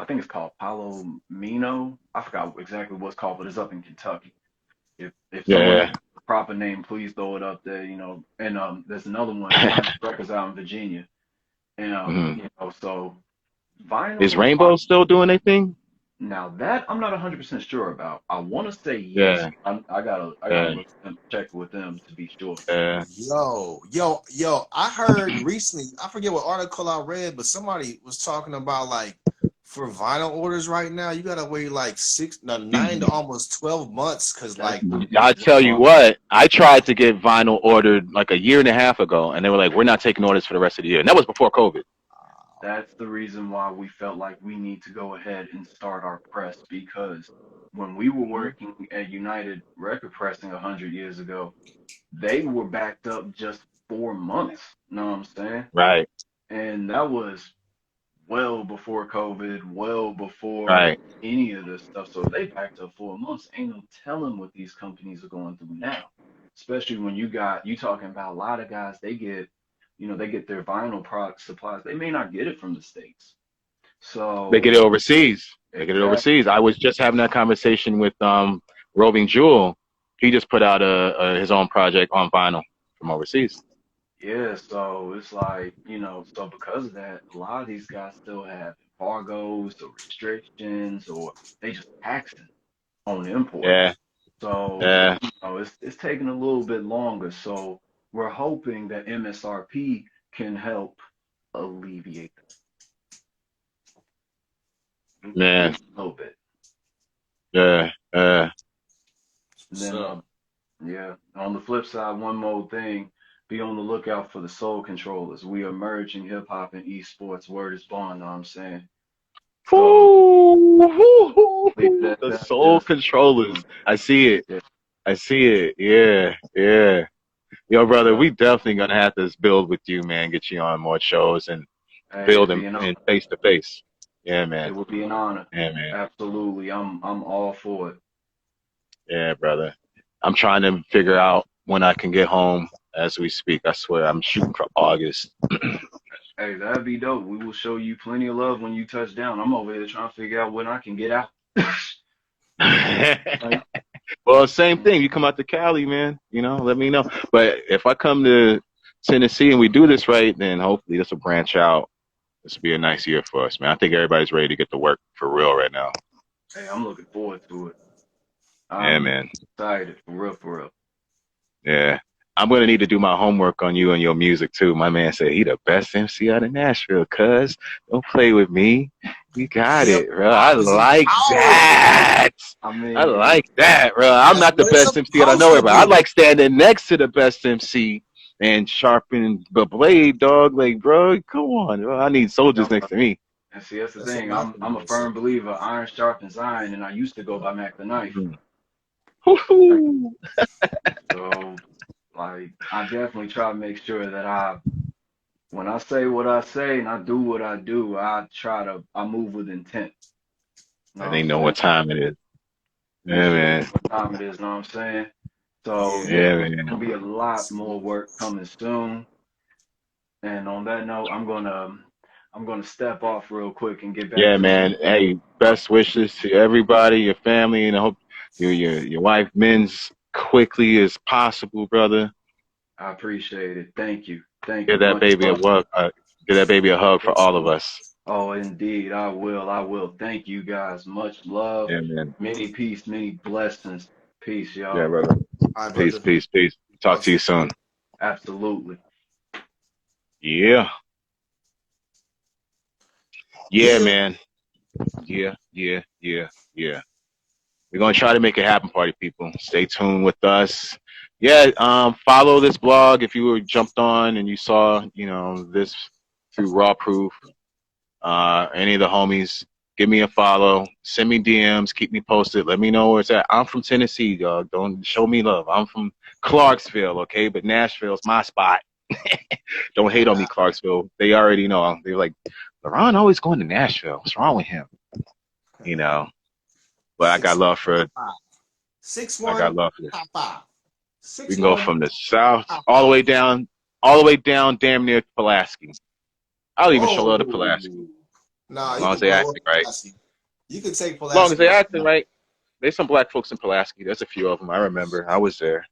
think it's called Palomino. I forgot exactly what it's called, but it's up in Kentucky. If someone has the proper name, please throw it up there, And there's another one, Records out in Virginia. And so vinyl. Is Rainbow still doing anything? Now that I'm not 100% sure about. I want to say yes. Yeah. I gotta check with them to be sure. Yo! I heard recently. I forget what article I read, but somebody was talking about like for vinyl orders right now, you gotta wait like 9 to almost 12 months because like. I tell you what, I tried to get vinyl ordered like a year and a half ago, and they were like, "We're not taking orders for the rest of the year," and that was before COVID. That's the reason why we felt like we need to go ahead and start our press, because when we were working at United Record Pressing 100 years ago, they were backed up just 4 months. You know what I'm saying? Right. And that was well before COVID, well before any of this stuff. So they backed up 4 months. Ain't no telling what these companies are going through now. Especially when you talking about a lot of guys, they get their vinyl product supplies. They may not get it from the States. So they get it overseas. I was just having that conversation with Roving Jewel. He just put out his own project on vinyl from overseas. Yeah, so it's like, so because of that, a lot of these guys still have embargoes or restrictions, or they just taxing on import. Yeah. So it's taking a little bit longer. So we're hoping that MSRP can help alleviate that. Man. A little bit. Yeah. And then, on the flip side, one more thing, be on the lookout for the Soul Controllers. We are merging hip hop and esports. Word is bond, know what I'm saying? So, the Soul Controllers. I see it. Yeah. I see it. Yeah, yeah. Yo, brother, we definitely gonna have to build with you, man. Get you on more shows and Hey, build it'd be an honor. in face to face. Yeah, It man. would be an honor. Yeah, man. Absolutely. I'm all for it. Yeah, brother. I'm trying to figure out when I can get home as we speak. I swear, I'm shooting for August. Hey, that'd be dope. We will show you plenty of love when you touch down. I'm over here trying to figure out when I can get out. Like, Well, same thing. You come out to Cali, man. You know, let me know. But if I come to Tennessee and we do this right, then hopefully this will branch out. This will be a nice year for us, man. I think everybody's ready to get to work for real right now. hey, I'm looking forward to it. Yeah, I'm man. excited, for real, for real. Yeah. I'm going to need to do my homework on you and your music, too. My man said he the best MC out of Nashville, cuz. Don't play with me. You got it, bro. I like that. I mean, I like that, bro. I'm not the what it's best MC out of supposed nowhere, to but I be. like standing next to the best MC and sharpening the blade, dog. Like, bro, come on, bro. I need soldiers next to me. and see, that's the That's thing. what I'm a firm believer. Iron sharpens iron, and I used to go by Mac the Knife. Woo-hoo. So, like, I definitely try to make sure that when I say what I say and I do what I do, I move with intent. You know I what I'm didn't know saying? what time it is. Make Yeah, sure man. what time it is, know what I'm saying? So, Yeah. yeah, Yeah, there's man. gonna be a lot more work coming soon. And on that note, I'm gonna step off real quick and get back Yeah, to man. Hey, best wishes to everybody, your family, and I hope your wife mends quickly as possible, brother. I appreciate it. Thank you. Thank Give you. that Much baby a love. hug. Give that baby a hug for all of us. Oh, indeed, I will. I will. Thank you guys. Much love. Yeah, man. Many peace, many blessings. Peace, Yeah, y'all. brother. All right, Peace, brother. peace, peace. Talk to you soon. Absolutely. Yeah. Yeah, Yeah. man. Yeah, yeah, yeah, yeah. We're gonna try to make it happen, party people. Stay tuned with us. Yeah, follow this blog if you were jumped on and you saw, this through Raw Proof. Any of the homies, give me a follow. Send me DMs. Keep me posted. Let me know where it's at. I'm from Tennessee, dog. Don't show me love. I'm from Clarksville, okay? But Nashville's my spot. Don't hate on me, Clarksville. They already know. They're like, LeRon always going to Nashville. What's wrong with him? But I got love for 6'1", I got love for this. top 5. We can go 6'1", from the south all the way down, damn near Pulaski. I'll even show love to Pulaski. Nah, As you long can as they blow acting up right. Pulaski. You can take Pulaski. As long as they acting right. There's some black folks in Pulaski. There's a few of them. I remember. I was there.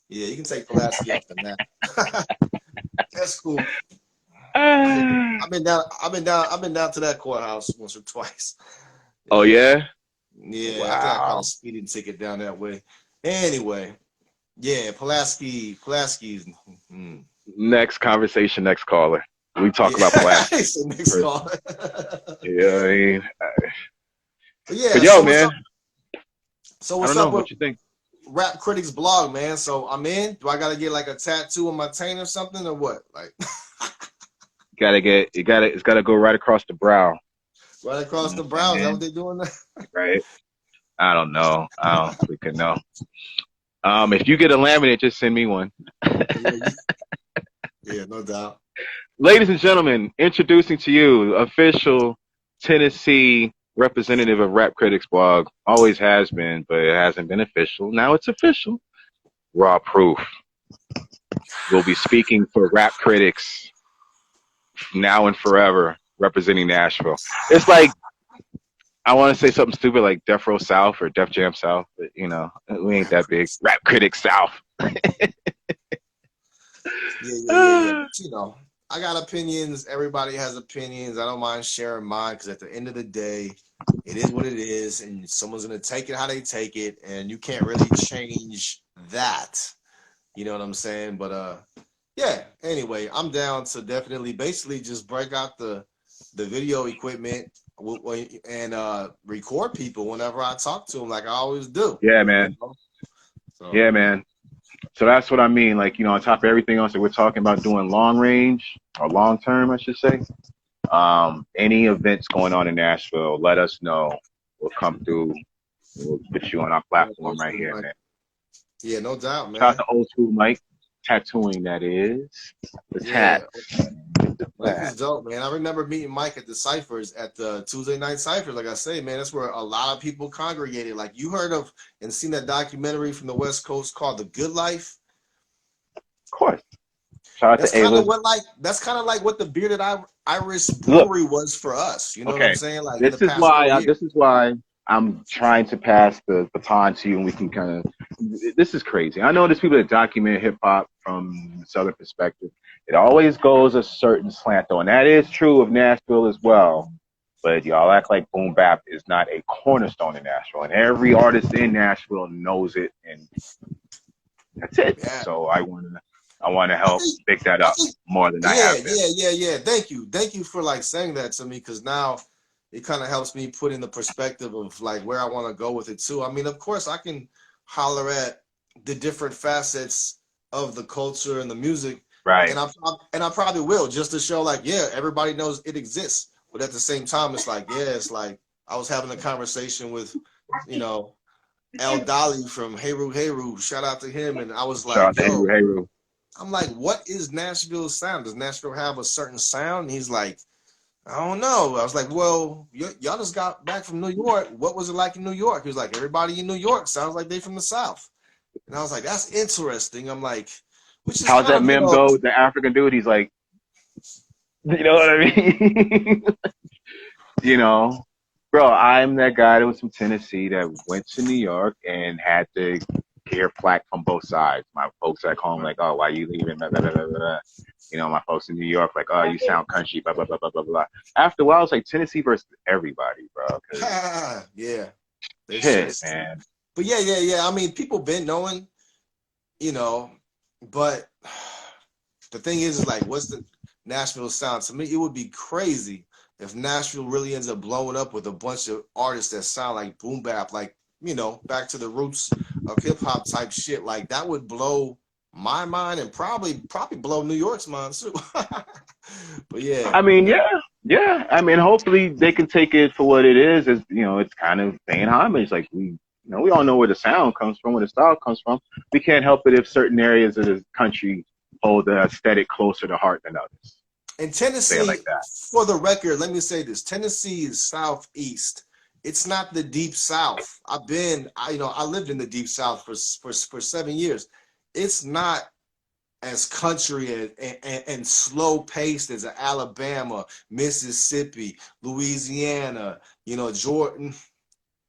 Yeah, you can take Pulaski off the map. That's cool. I've been down to that courthouse once or twice. Oh yeah? Yeah, Wow. I think I caught a speeding ticket down that way. Anyway, yeah, Pulaski's. Next conversation, next caller. We talk about Pulaski. Next caller. Yeah, I mean, yeah. but yo, man. So I what's don't know. up with What you think? Rap Critics blog, man? So I'm in. Do I gotta get like a tattoo on my taint or something, or what? Like, It's gotta go right across the brow. right across the brow. Is that what they're doing now? Right. I don't know. I don't freaking know. If you get a laminate, just send me one. Yeah, no doubt. Ladies and gentlemen, introducing to you official Tennessee representative of Rap Critics blog. Always has been, but it hasn't been official. Now it's official. Raw Proof. We'll be speaking for Rap Critics now and forever, representing Nashville. It's like, I want to say something stupid like Def Row South or Def Jam South, but we ain't that big. Rap Critics South. Yeah. But, I got opinions. Everybody has opinions. I don't mind sharing mine because at the end of the day, it is what it is, and someone's gonna take it how they take it, and you can't really change that. You know what I'm saying? But yeah. Anyway, I'm down to definitely, basically, just break out the video equipment and record people whenever I talk to them, like I always do. Yeah, man. So. Yeah, man. So that's what I mean. Like, on top of everything else that we're talking about doing long range or long term, I should say. Any events going on in Nashville, let us know. We'll come through. We'll put you on our platform right here, man. Yeah, no doubt, Shout out man. to old school Mike, tattooing that is. The Yeah, tat. The Mike was tat. dope, man. I remember meeting Mike at the ciphers, at the Tuesday night ciphers. Like I say, man, that's where a lot of people congregated. Like you heard of and seen that documentary from the West Coast called The Good Life. Of course. Shout out That's to kind of Ayla. what what the Bearded Irish Look, Brewery was for us. You know what I'm okay. saying? Like in the This is past 4 why years. this is why I'm trying to pass the baton to you, and we can kind of. This is crazy. I know there's people that document hip hop from the Southern perspective. It always goes a certain slant, though, and that is true of Nashville as well. But y'all act like boom bap is not a cornerstone in Nashville, and every artist in Nashville knows it, and that's it. Yeah. So I want to help pick that I up think, more than I have been. yeah. Thank you for like saying that to me, because now it kind of helps me put in the perspective of like where I want to go with it too. I mean, of course, I can holler at the different facets of the culture and the music, Right. and I probably will, just to show like, yeah, everybody knows it exists. But at the same time, it's like, yeah, it's like I was having a conversation with, you know, El Dali from Heru. Shout out to him, and I was Shout like, out to yo. Heru. I'm like, what is Nashville's sound? Does Nashville have a certain sound? And he's like, I don't know. I was like, well, y'all just got back from New York. What was it like in New York? He was like, everybody in New York sounds like they from the South. And I was like, that's interesting. I'm like, which is How's kind that of, you meme know, go? The African dude, he's like, you know what I mean? You know, bro, I'm that guy that was from Tennessee that went to New York and had to hear flack from both sides. My folks back home like, oh, why you leaving? Blah, blah, blah, blah, blah. You know, my folks in New York like, oh, you sound country, blah, blah, blah, blah, blah, blah. After a while, it's like Tennessee versus everybody, bro. yeah, they Shit, should. man. But yeah. I mean, people been knowing, you know, but the thing is like, what's the Nashville sound? To me, it would be crazy if Nashville really ends up blowing up with a bunch of artists that sound like boom bap, like, you know, back to the roots of hip hop type shit. Like that would blow my mind and probably blow New York's mind too. But yeah. I mean, yeah. I mean, hopefully they can take it for what it is. As you know, it's kind of paying homage. Like we all know where the sound comes from, where the style comes from. We can't help it if certain areas of the country hold the aesthetic closer to heart than others. In Tennessee, like that. for the record, let me say this: Tennessee is southeast. It's not the deep south. I lived in the deep south for 7 years. It's not as country and slow paced as Alabama, Mississippi, Louisiana. You know, Jordan.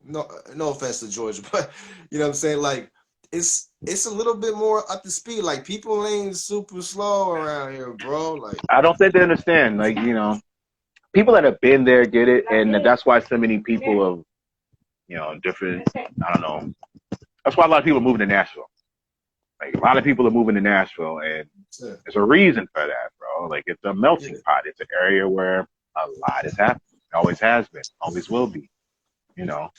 No offense to Georgia, but you know what I'm saying. Like it's a little bit more up to speed. Like people ain't super slow around here, bro. Like I don't think they understand. Like, you know, people that have been there get it, and that's why so many people of, you know, different. I don't know. That's why a lot of people are moving to Nashville. Like a lot of people are moving to Nashville, and there's a reason for that, bro. Like it's a melting pot. It's an area where a lot is happening. It always has been. Always will be. You know.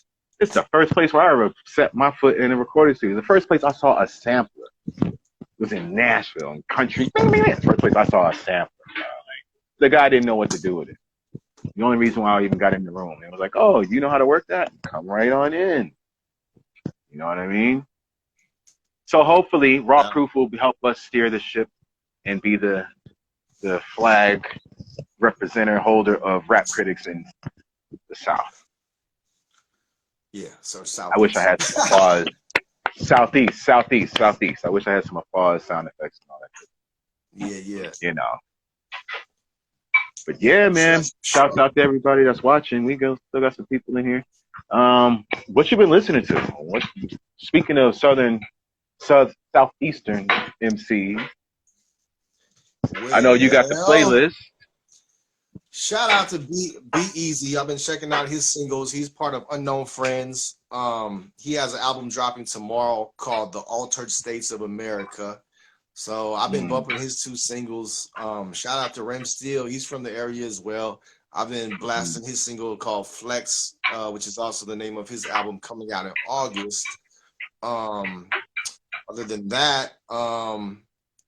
It's the first place where I ever set my foot in a recording studio. The first place I saw a sampler was in Nashville, in country. The first place I saw a sampler. Like, the guy didn't know what to do with it. The only reason why I even got in the room, it was like, oh, you know how to work that? Come right on in. You know what I mean? So hopefully, Raw Proof will help us steer the ship and be the flag representative holder of rap critics in the South. yeah, so south. I wish I had some applause. Southeast. I wish I had some applause, sound effects, and all that. Yeah. You know. But yeah, man. Shouts out to everybody that's watching. Still got some people in here. What you been listening to? Speaking of southeastern MC, I know you got the playlist. Shout out to Be Easy. I've been checking out his singles. He's part of Unknown Friends. He has an album dropping tomorrow called The Altered States of America. So I've been bumping his 2 singles. Shout out to Rem Steele. He's from the area as well. I've been blasting his single called Flex, which is also the name of his album coming out in August. Other than that,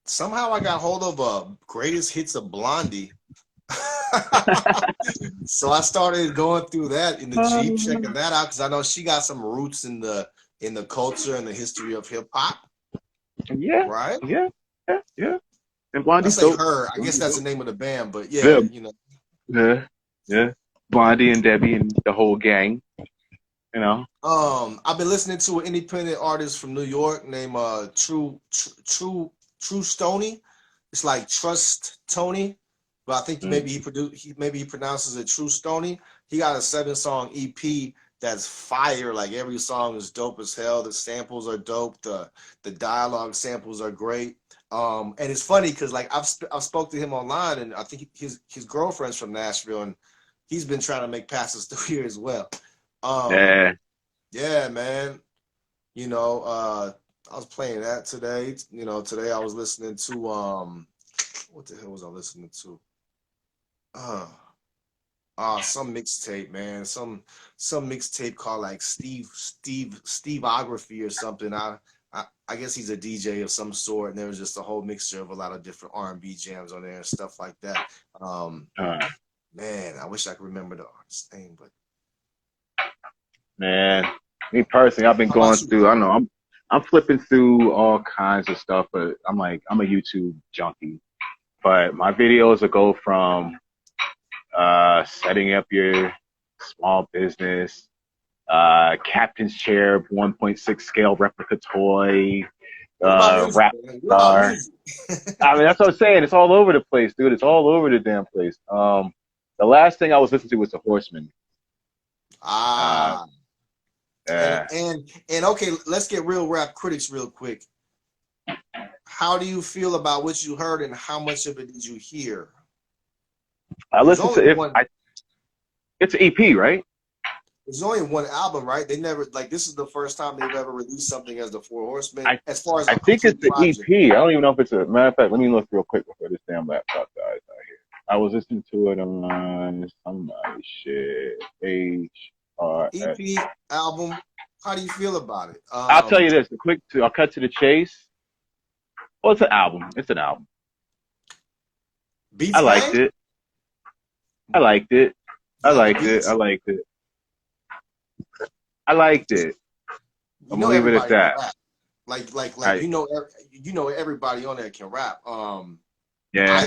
somehow I got hold of Greatest Hits of Blondie. So I started going through that in the Jeep, checking that out because I know she got some roots in the culture and the history of hip hop. Yeah, Right? yeah, yeah, yeah. And Blondie's I say dope. her. I guess that's the name of the band, but yeah, Them. you know. Yeah, yeah. Blondie and Debbie and the whole gang. You know. I've been listening to an independent artist from New York named True Stoney. It's like Trust Tony, but I think maybe he pronounces it True Stoney. He got a 7-song EP that's fire. Like every song is dope as hell. The samples are dope. The dialogue samples are great. And it's funny because like I've spoke to him online, and I think his girlfriend's from Nashville, and he's been trying to make passes through here as well. Yeah. Yeah, man. You know, I was playing that today. You know, today I was listening to what the hell was I listening to? Some mixtape, man. Some mixtape called like Steveography or something. I guess he's a DJ of some sort, and there was just a whole mixture of a lot of different R&B jams on there and stuff like that. Man, I wish I could remember the artist's name, but man, me personally, I've been going through. I don't know. I'm flipping through all kinds of stuff, but I'm a YouTube junkie. But my videos will go from setting up your small business, captain's chair, 1.6 scale replica toy, rap star. I mean, that's what I'm saying. It's all over the place, dude. It's all over the damn place. The last thing I was listening to was the Horseman. And okay, let's get real rap critics real quick. How do you feel about what you heard, and how much of it did you hear? I listened to it. It's an EP, right? There's only one album, right? They never this is the first time they've ever released something as the Four Horsemen. As far as I think it's the EP. I don't even know if it's a matter of fact. Let me look real quick before this damn laptop dies out here. I was listening to it on somebody's shit. EP album. How do you feel about it? I'll tell you this. I'll cut to the chase. Well, it's an album. It's an album. I liked it. I liked it. I liked it. I liked it. I liked it. I'm gonna leave it at that. You know everybody on there can rap. Yeah.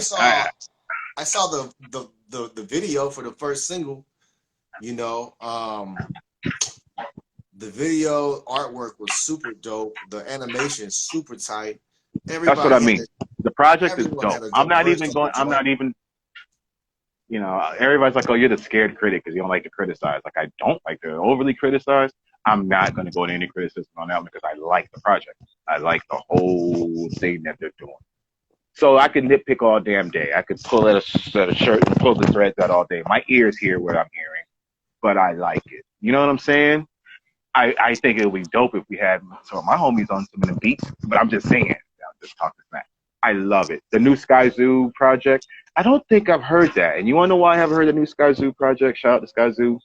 I saw the video for the first single. You know, the video artwork was super dope. The animation is super tight. That's what I mean. The project is dope. I'm not even. You know, everybody's like, "Oh, you're the scared critic because you don't like to criticize." Like, I don't like to overly criticize. I'm not going to go into any criticism on that one because I like the project. I like the whole thing that they're doing. So I can nitpick all damn day. I could pull at a shirt and pull the threads out all day. My ears hear what I'm hearing, but I like it. You know what I'm saying? I think it would be dope if we had some of my homies on some of the beats, but I'm just saying. I'm just talking smack. I love it. The new Sky Zoo project, I don't think I've heard that. And you want to know why I haven't heard the new Sky Zoo project? Shout out to Sky Zoo.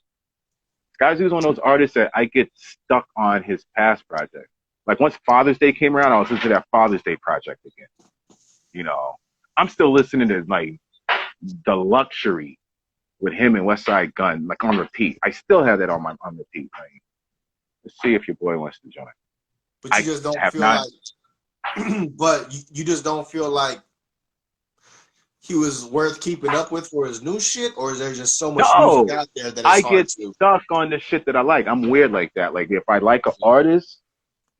Sky Zoo is one of those artists that I get stuck on his past project. Like once Father's Day came around, I was listening to that Father's Day project again. You know, I'm still listening to like The Luxury with him and Westside Gun, like on repeat. I still have that on repeat. Like, let's see if your boy wants to join. But you just don't feel like, but you just don't feel like he was worth keeping up with for his new shit, or is there just so much music out there that it's hard to? Stuck on the shit that I like. I'm weird like that. Like if I like an artist,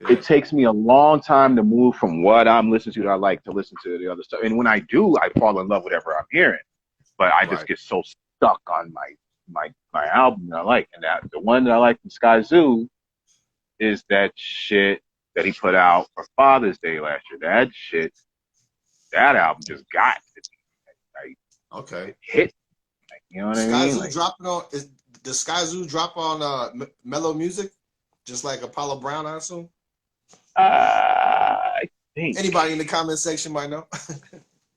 it takes me a long time to move from what I'm listening to that I like to listen to the other stuff. And when I do, I fall in love with whatever I'm hearing. But I just get so stuck on my album that I like. And that the one that I like from Sky Zoo is that shit that he put out for Father's Day last year. That album just got it. It hit. Like, you know what I mean? Sky Zoo dropping on. Does Sky Zoo drop on Mellow Music, just like Apollo Brown, I assume? I think. Anybody in the comment section might know.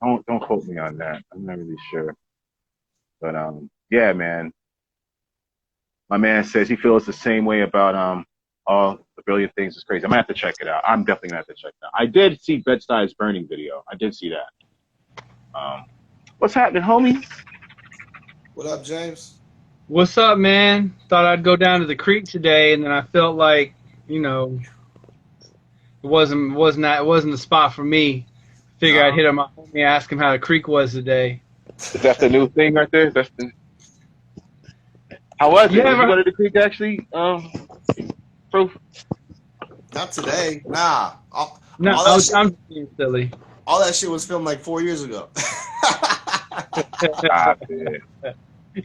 Don't quote me on that. I'm not really sure. But yeah, man. My man says he feels the same way about all the brilliant things. Is crazy. I'm gonna have to check it out. I'm definitely gonna have to check it out. I did see Bed-Stuy Burning video. I did see that. What's happening, homie? What up, James? What's up, man? Thought I'd go down to the creek today, and then I felt like, you know, It wasn't the spot for me. Figure I'd hit up my homie, ask him how the creek was today. Is that the new thing right there? That's the. How was it? Did you go to the creek actually? Proof. Not today. Nah. I'm being silly. All that shit was filmed like 4 years ago.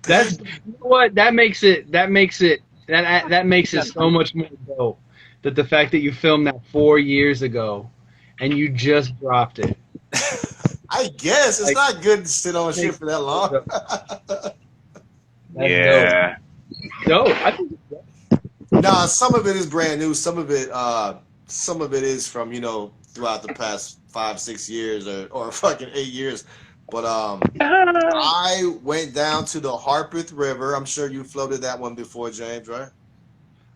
That's you know what that makes it so much more dope. That the fact that you filmed that 4 years ago, and you just dropped it. I guess it's not good to sit on shit for that long. Yeah. Dope. I think it's dope. Nah, some of it is brand new. Some of it is from throughout the past 5-6 years or fucking 8 years. But I went down to the Harpeth River. I'm sure you floated that one before, James, right?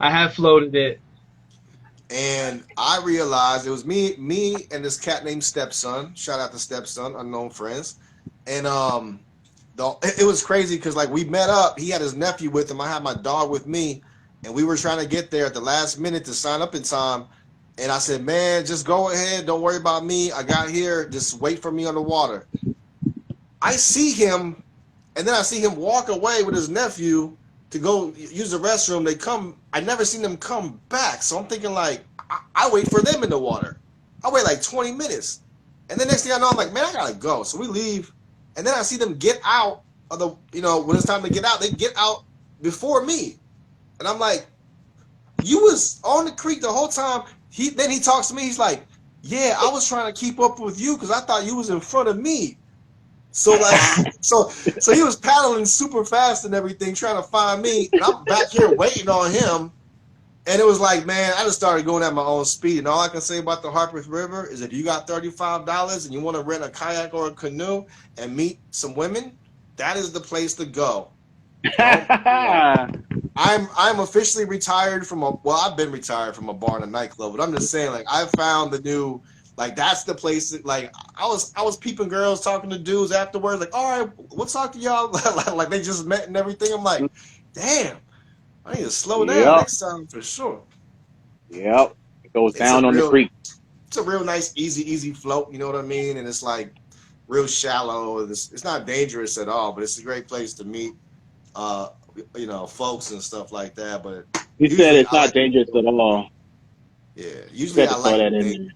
I have floated it. And I realized it was me and this cat named Stepson. Shout out to Stepson, unknown friends. And it was crazy because like we met up. He had his nephew with him. I had my dog with me, and we were trying to get there at the last minute to sign up in time. And I said, man, just go ahead. Don't worry about me. I got here. Just wait for me on the water. I see him, and then I see him walk away with his nephew to go use the restroom. I never seen them come back. So I'm thinking like, I wait for them in the water. I wait like 20 minutes. And then next thing I know, I'm like, man, I gotta go. So we leave. And then I see them get out of the, when it's time to get out, they get out before me. And I'm like, you was on the creek the whole time. Then he talks to me. He's like, yeah, I was trying to keep up with you because I thought you was in front of me. So like, so he was paddling super fast and everything, trying to find me, and I'm back here waiting on him. And it was like, man, I just started going at my own speed. And all I can say about the Harpeth River is if you got $35 and you want to rent a kayak or a canoe and meet some women, that is the place to go. I'm officially retired from I've been retired from a bar and a nightclub, but I'm just saying, like, I found the new. Like that's the place that, like, I was peeping girls, talking to dudes afterwards, like, all right, we'll talk to y'all. Like they just met and everything. I'm like, damn, I need to slow down next time for sure. Yep. It goes down on the creek. It's a real nice, easy float, you know what I mean? And it's like real shallow. It's not dangerous at all, but it's a great place to meet folks and stuff like that. But you said it's not dangerous at all. Yeah. Usually I like that.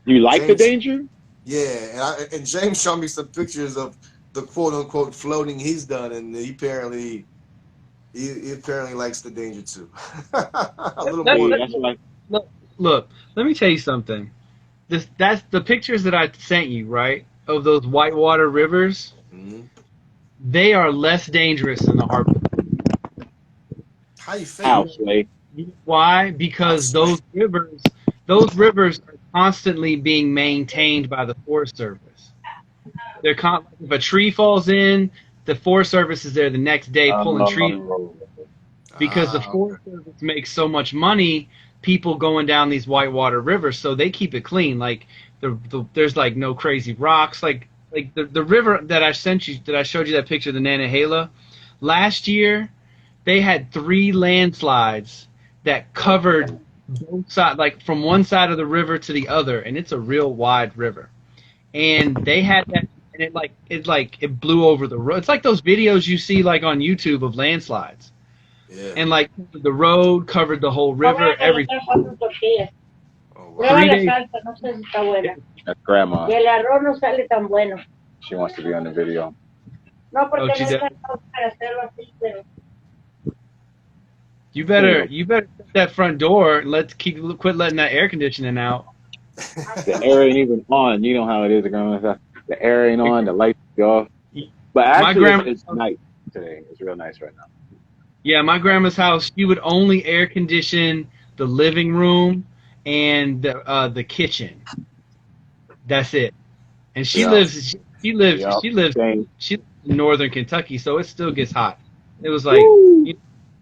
You like James, the danger? Yeah, and James showed me some pictures of the quote unquote floating he's done, and he apparently likes the danger too. A little more. Look, let me tell you something. That's the pictures that I sent you, right? Of those whitewater rivers. Mm-hmm. They are less dangerous than the Harpeth. How you feel? Why? Because those rivers are constantly being maintained by the Forest Service. They're if a tree falls in, the Forest Service is there the next day pulling trees. Because the Forest Service makes so much money, people going down these whitewater rivers, so they keep it clean. Like there's like no crazy rocks. Like the river that I showed you that picture, the Nantahala, last year they had 3 landslides that covered both sides, like from one side of the river to the other, and it's a real wide river. And they had that, and it blew over the road. It's like those videos you see like on YouTube of landslides. Yeah. And like the road covered the whole river. Everything. Oh, wow. 3 days. That's grandma. She wants to be on the video. You better shut that front door and quit letting that air conditioning out. The air ain't even on. You know how it is, grandma. The air ain't on. The lights go off. But actually, it's nice today. It's real nice right now. Yeah, my grandma's house. She would only air condition the living room and the kitchen. That's it. And she lives in northern Kentucky, so it still gets hot. It was like we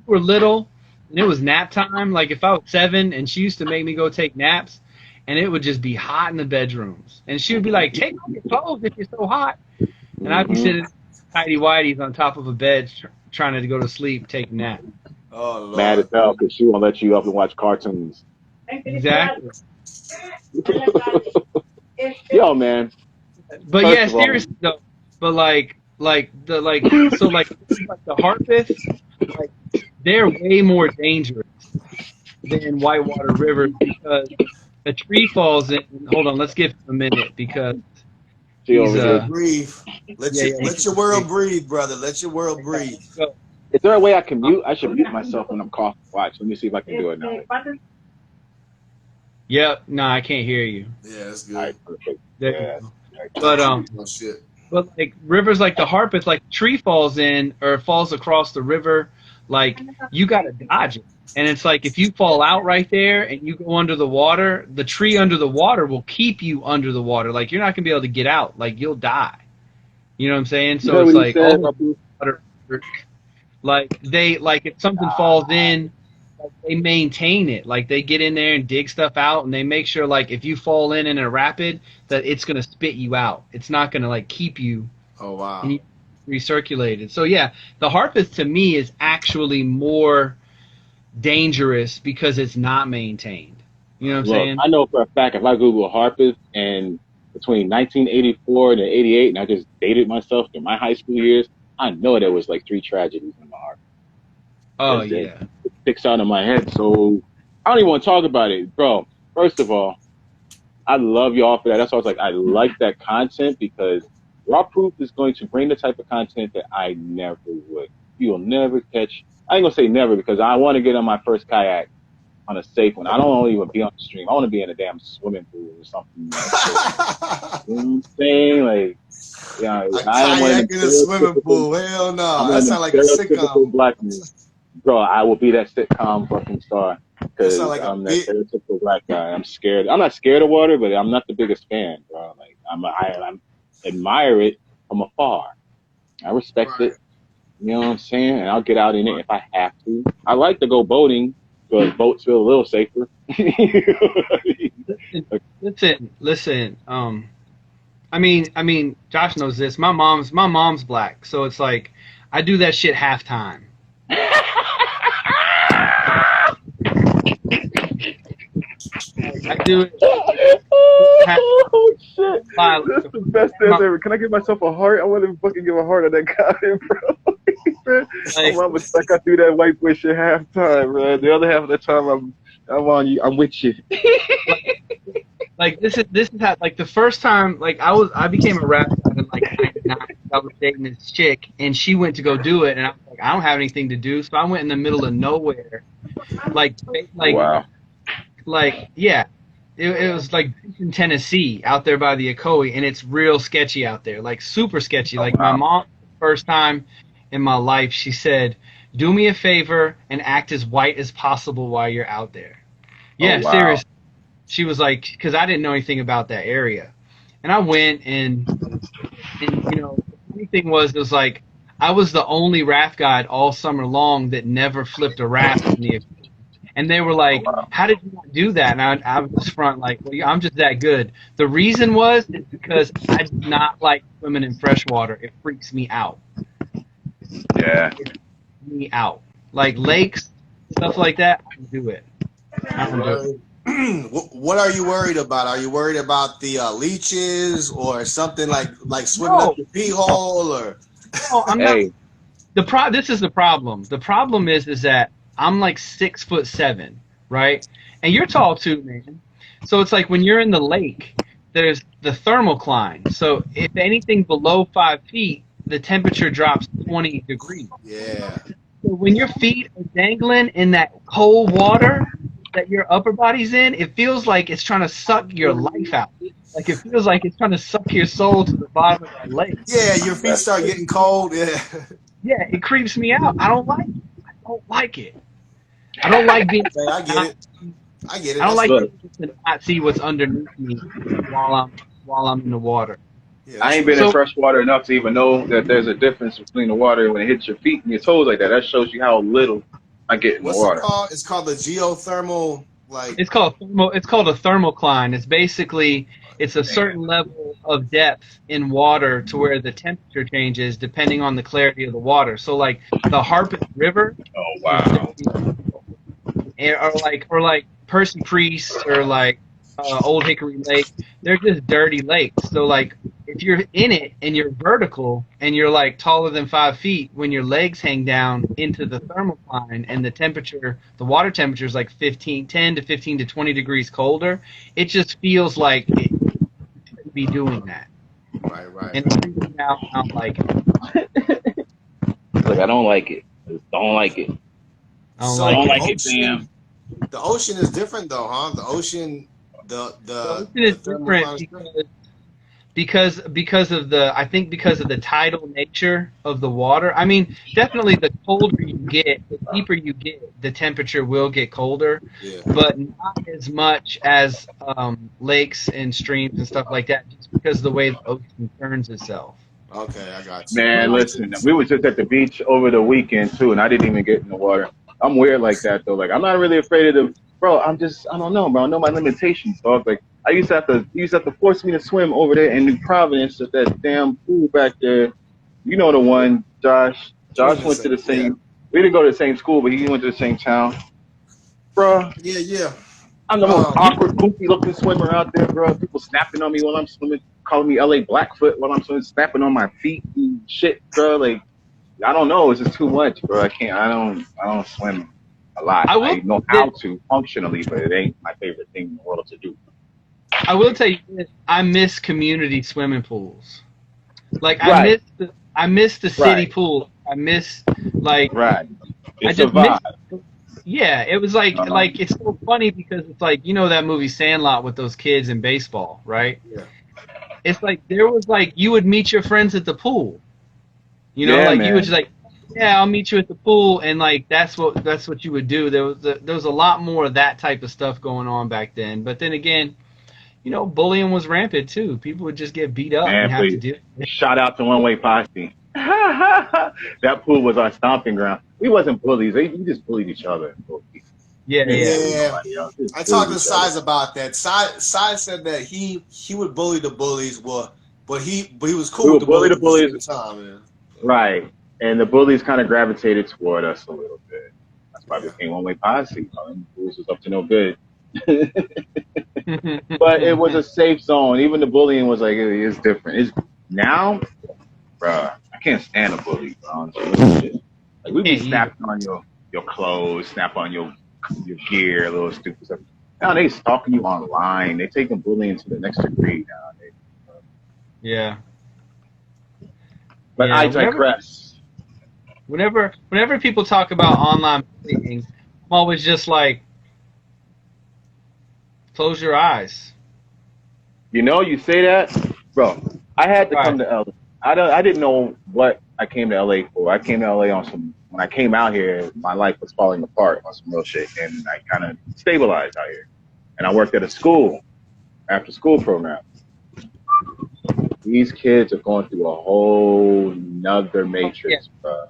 were little. And it was nap time. Like if I was 7 and she used to make me go take naps, and it would just be hot in the bedrooms. And she would be like, take off your clothes if you're so hot. And I'd be sitting tighty whities on top of a bed trying to go to sleep, take a nap. Oh, Lord. Mad as hell because she won't let you up and watch cartoons. Exactly. Yo, man. But First yeah, of all, seriously though. But like the Harpeth, like they're way more dangerous than Whitewater River because a tree falls in. Hold on, let's give him a minute because see over he's here. Breathe. Let your world breathe, brother. Let your world breathe. Is there a way I can mute? I should mute myself when I'm coughing. Watch. Let me see if I can do it now. Yep. No, I can't hear you. Yeah, that's good. All right, perfect. There. Yeah. But Oh, shit. But like rivers like the Harpeth, like a tree falls in or falls across the river, like you gotta dodge it. And it's like if you fall out right there and you go under the water, the tree under the water will keep you under the water. Like you're not gonna be able to get out. Like you'll die. You know what I'm saying? So it's like all the water, like if something falls in, like they maintain it. Like they get in there and dig stuff out and they make sure like if you fall in a rapid that it's gonna spit you out. It's not gonna like keep you. Oh wow. And you recirculated. So yeah, the Harpeth to me is actually more dangerous because it's not maintained. You know what I'm saying? I know for a fact if I Google Harpeth and between 1984 and 88, and I just dated myself in my high school years, I know there was like 3 tragedies in my heart. Oh yeah. It sticks out in my head, so I don't even want to talk about it, bro. First of all, I love y'all for that. That's why I was like, I like that content because Raw Proof is going to bring the type of content that I never would. You'll never catch. I ain't gonna say never because I want to get on my first kayak on a safe one. I don't want to even be on the stream. I want to be in a damn swimming pool or something. You know what I'm saying? Like, yeah, I kayak in a swimming pool. Hell no. That sounds like a sitcom. Black man. Bro, I will be that sitcom fucking star because like I'm that stereotypical black guy. I'm scared. I'm not scared of water, but I'm not the biggest fan, bro. Like, I admire it from afar. I respect it. You know what I'm saying? And I'll get out in it if I have to. I like to go boating, but boats feel a little safer. Listen. I mean, Josh knows this. My mom's black, so it's like I do that shit half time. I do it. Oh shit! That's the best thing ever. Can I give myself a heart? I want to fucking give a heart on that guy, bro. My mama stuck. I do that white boy shit half time, man. The other half of the time, I'm on you. I'm with you. Like this is how like the first time like I became a rap star in like '99. I was dating this chick and she went to go do it and I was like I don't have anything to do, so I went in the middle of nowhere, like wow. Like, yeah, it was like in Tennessee out there by the Ocoee, and it's real sketchy out there, like super sketchy. Like my mom, first time in my life, she said, do me a favor and act as white as possible while you're out there. Yeah, seriously. She was like, because I didn't know anything about that area. And I went and you know, the funny thing was, it was like, I was the only raft guide all summer long that never flipped a raft in the Ocoee. And they were like, how did you not do that? And I was front like, well, I'm just that good. The reason was because I do not like swimming in fresh water. It freaks me out. Yeah. It freaks me out. Like lakes, stuff like that, I can do it. I can do it. What are you worried about? Are you worried about the leeches or something like swimming up your pee hole or? No, I'm not. This is the problem. The problem is that I'm like 6'7", right? And you're tall too, man. So it's like when you're in the lake, there's the thermocline. So if anything below 5 feet, the temperature drops 20 degrees. Yeah. So when your feet are dangling in that cold water that your upper body's in, it feels like it's trying to suck your life out. Like it feels like it's trying to suck your soul to the bottom of that lake. Yeah, your feet start getting cold. Yeah. Yeah, it creeps me out. I don't like it. I don't like being. I get it. I don't like to not see what's underneath me while I'm in the water. Yeah, I ain't been in fresh water enough to even know that there's a difference between the water when it hits your feet and your toes like that. That shows you how little I get in the water. What's it called? It's called the geothermal. It's called a thermocline. It's basically a certain level of depth in water to where the temperature changes depending on the clarity of the water. So like the Harpeth River. Oh wow. Or like Percy Priest or like Old Hickory Lake, they're just dirty lakes. So like if you're in it and you're vertical and you're like taller than 5 feet, when your legs hang down into the thermocline and the water temperature is like 10 to 15 to 20 degrees colder, it just feels like it shouldn't be doing that. Right. And now I don't like it. Like, I don't like it. I just don't like it. I I don't like like it, fam. The ocean is different though, huh? The ocean, the ocean is different because of the tidal nature of the water. I mean, definitely the colder you get, the deeper you get, the temperature will get colder, but not as much as lakes and streams and stuff like that, just because of the way the ocean turns itself. Okay, I got you. Man, listen, we were just at the beach over the weekend too, and I didn't even get in the water. I'm weird like that though. Like, I'm not really afraid of the, bro. I don't know, bro. I know my limitations, dog. Like, you used to have to force me to swim over there in New Providence at that damn pool back there. You know the one, Josh. Josh went to the same. We didn't go to the same school, but he went to the same town, bro. Yeah. I'm the most awkward, goofy looking swimmer out there, bro. People snapping on me while I'm swimming, calling me LA Blackfoot while I'm swimming, snapping on my feet and shit, bro. Like, I don't know. It's just too much, bro. I don't swim a lot. I know how to functionally, but it ain't my favorite thing in the world to do. I will tell you this, I miss community swimming pools. Like, Right. I miss the city Right. pool. I miss, like, Right. It's I a just vibe. yeah, it was like it's so funny because it's like, you know that movie Sandlot with those kids in baseball, right? Yeah. It's like there was like you would meet your friends at the pool. You know, Yeah, like man. you would just like, yeah, I'll meet you at the pool, and like that's what you would do. There was a lot more of that type of stuff going on back then. But then again, you know, bullying was rampant too. People would just get beat up Man, and have to please. do it. Shout out to One Way Posse. That pool was our stomping ground. We wasn't bullies. We just bullied each other. Yeah. I talked to Size about that. Size said that he would bully the bullies, but he was cool with the bullies at the same time, man. Right. And the bullies kind of gravitated toward us a little bit. That's why we became One Way Posse. The bullies was up to no good. But it was a safe zone. Even the bullying was like, it's different. It's now, bruh, I can't stand a bully, bro. Like, we be snapping on your clothes, snap on your gear, little stupid stuff. Now they stalking you online. They taking bullying to the next degree now. Yeah. But I digress. Whenever people talk about online bullying, I'm always just like, close your eyes. You know, you say that, bro. I had to come to LA. I didn't know what I came to LA for. I came to LA on some. When I came out here, my life was falling apart on some real shit, and I kind of stabilized out here. And I worked at a school, after school program. These kids are going through a whole nother matrix, bro.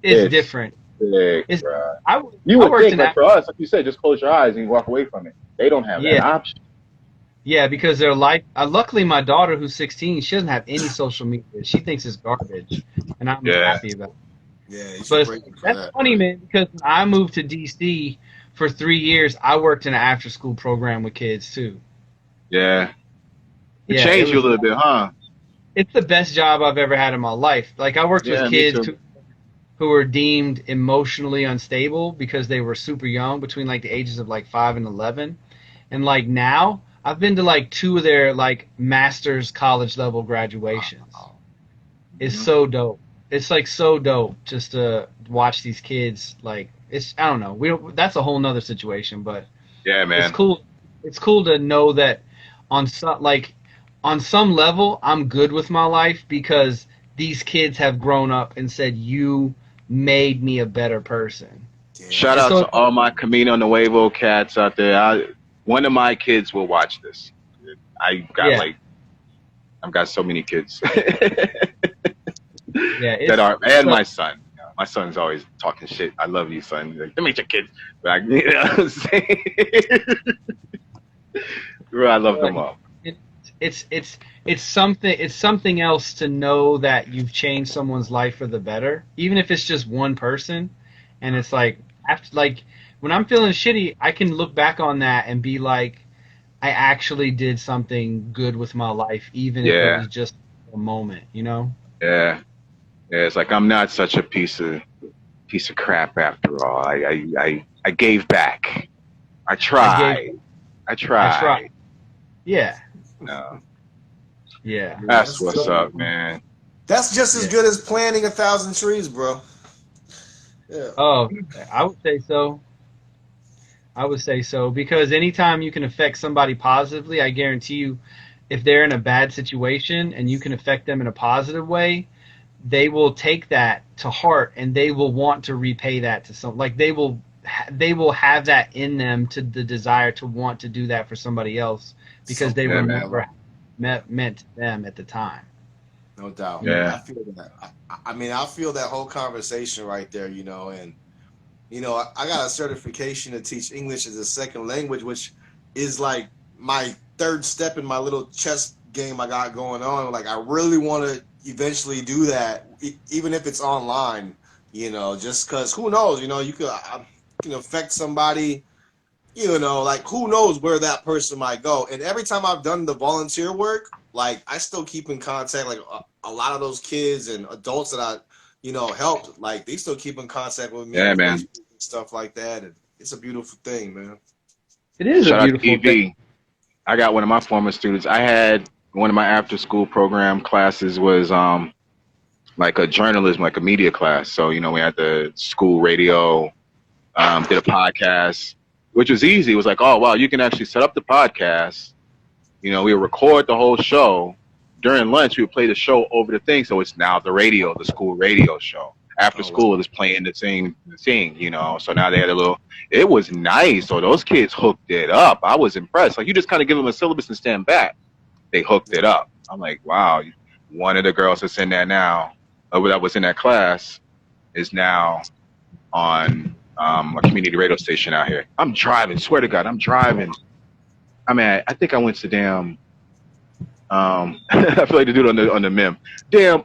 It's different. Sick, it's, bro. You would think, like, for us, like you said, just close your eyes and you walk away from it. They don't have that option. Yeah, because they're like, luckily my daughter who's 16, she doesn't have any social media. She thinks it's garbage, and I'm happy about it. Yeah, but that's funny, man, because when I moved to DC for 3 years, I worked in an after-school program with kids too. Yeah. It changed you a little bit, huh? It's the best job I've ever had in my life. Like, I worked with kids who were deemed emotionally unstable because they were super young, between like the ages of like 5 and 11. And like now, I've been to like 2 of their like master's college level graduations. It's so dope. It's like so dope just to watch these kids. Like, it's, I don't know. That's a whole nother situation, but yeah, man, it's cool. It's cool to know that on some level, I'm good with my life because these kids have grown up and said, you made me a better person. Shout out to all my Camino Nuevo cats out there. One of my kids will watch this. I've got so many kids. And my son. My son's always talking shit. I love you, son. He's like, let me meet your kids. But you know what I'm saying? Bro, I love them all. It's something else to know that you've changed someone's life for the better, even if it's just one person. And it's like, after, like, when I'm feeling shitty, I can look back on that and be like, I actually did something good with my life, even if it was just a moment, you know? Yeah. Yeah, it's like I'm not such a piece of crap after all. I gave back. I tried. I tried. Yeah. No. Yeah. That's what's up, man. That's just as good as planting 1,000 trees, bro. Yeah. Oh, I would say so. I would say so because anytime you can affect somebody positively, I guarantee you, if they're in a bad situation and you can affect them in a positive way, they will take that to heart and they will want to repay that to some. Like they will have that in them, to the desire to want to do that for somebody else because they remember meant to them at the time. No doubt. Yeah. I feel that. I mean, I feel that whole conversation right there, you know, and you know, I got a certification to teach English as a second language, which is like my third step in my little chess game I got going on. Like, I really want to eventually do that, even if it's online, you know, just because who knows, you know, you can affect somebody, you know, like who knows where that person might go. And every time I've done the volunteer work, like I still keep in contact, like a lot of those kids and adults that I, you know, helped, like they still keep in contact with me. Yeah, man. And stuff like that. And it's a beautiful thing, man. It is Shout a beautiful out to thing. I got one of my former students. I had one of my after school program classes was like a journalism, like a media class. So, you know, we had the school radio, did a podcast, which was easy. It was like, oh, wow, you can actually set up the podcast. You know, we would record the whole show. During lunch, we would play the show over the thing. So it's now the school radio show. After school, it was playing the thing, you know. So now they had it was nice. So those kids hooked it up. I was impressed. Like, you just kind of give them a syllabus and stand back. They hooked it up. I'm like, wow. One of the girls that's in there now, that was in that class, is now on a community radio station out here. I'm driving. Swear to God, I'm driving. I mean, I think I went to damn. I feel like the dude on the mem. Damn.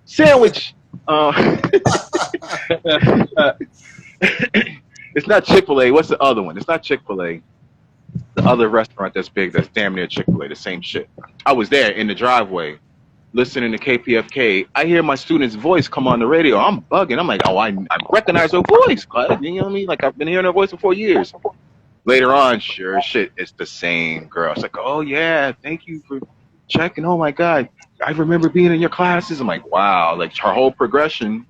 Sandwich. It's not Chick-fil-A. What's the other one? It's not Chick-fil-A. The other restaurant that's big, that's damn near Chick-fil-A. The same shit. I was there in the driveway, listening to KPFK. I hear my student's voice come on the radio. I'm bugging. I'm like, oh, I recognize her voice. You know what I mean? Like, I've been hearing her voice for 4 years. Later on, sure shit, it's the same girl. It's like, oh yeah, thank you for checking. Oh my God, I remember being in your classes. I'm like, wow, like her whole progression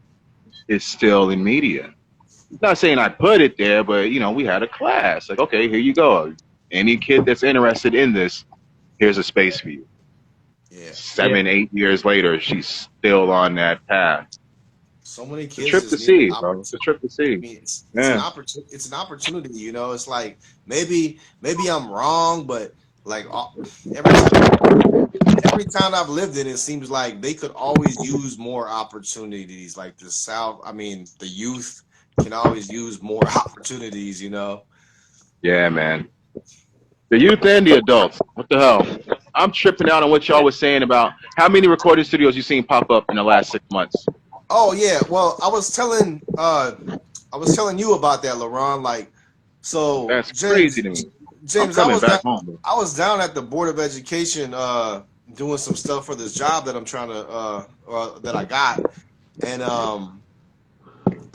is still in media. Not saying I put it there, but you know, we had a class. Like, okay, here you go. Any kid that's interested in this, here's a space for you. Yeah. 8 years later, she's still on that path. So many kids. It's a trip to see, bro. It's a trip to see. I mean, it's an opportunity, you know. It's like maybe I'm wrong, but like every town I've lived in, it seems like they could always use more opportunities. Like the South, I mean, the youth can always use more opportunities, you know. Yeah, man. The youth and the adults. What the hell? I'm tripping out on what y'all was saying about how many recording studios you seen pop up in the last 6 months. Oh yeah, well, I was telling you about that, LaRon. Like, so that's James, crazy to me. James, I was down at the Board of Education doing some stuff for this job that I'm trying to that I got, and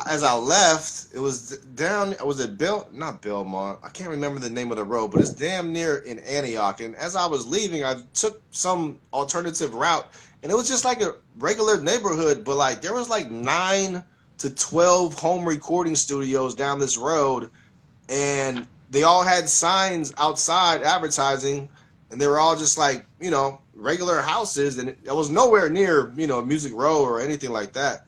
as I left, it was down. Was it not Belmont? I can't remember the name of the road, but it's damn near in Antioch. And as I was leaving, I took some alternative route. And it was just like a regular neighborhood, but like there was like 9 to 12 home recording studios down this road, and they all had signs outside advertising, and they were all just like, you know, regular houses, and it was nowhere near, you know, Music Row or anything like that.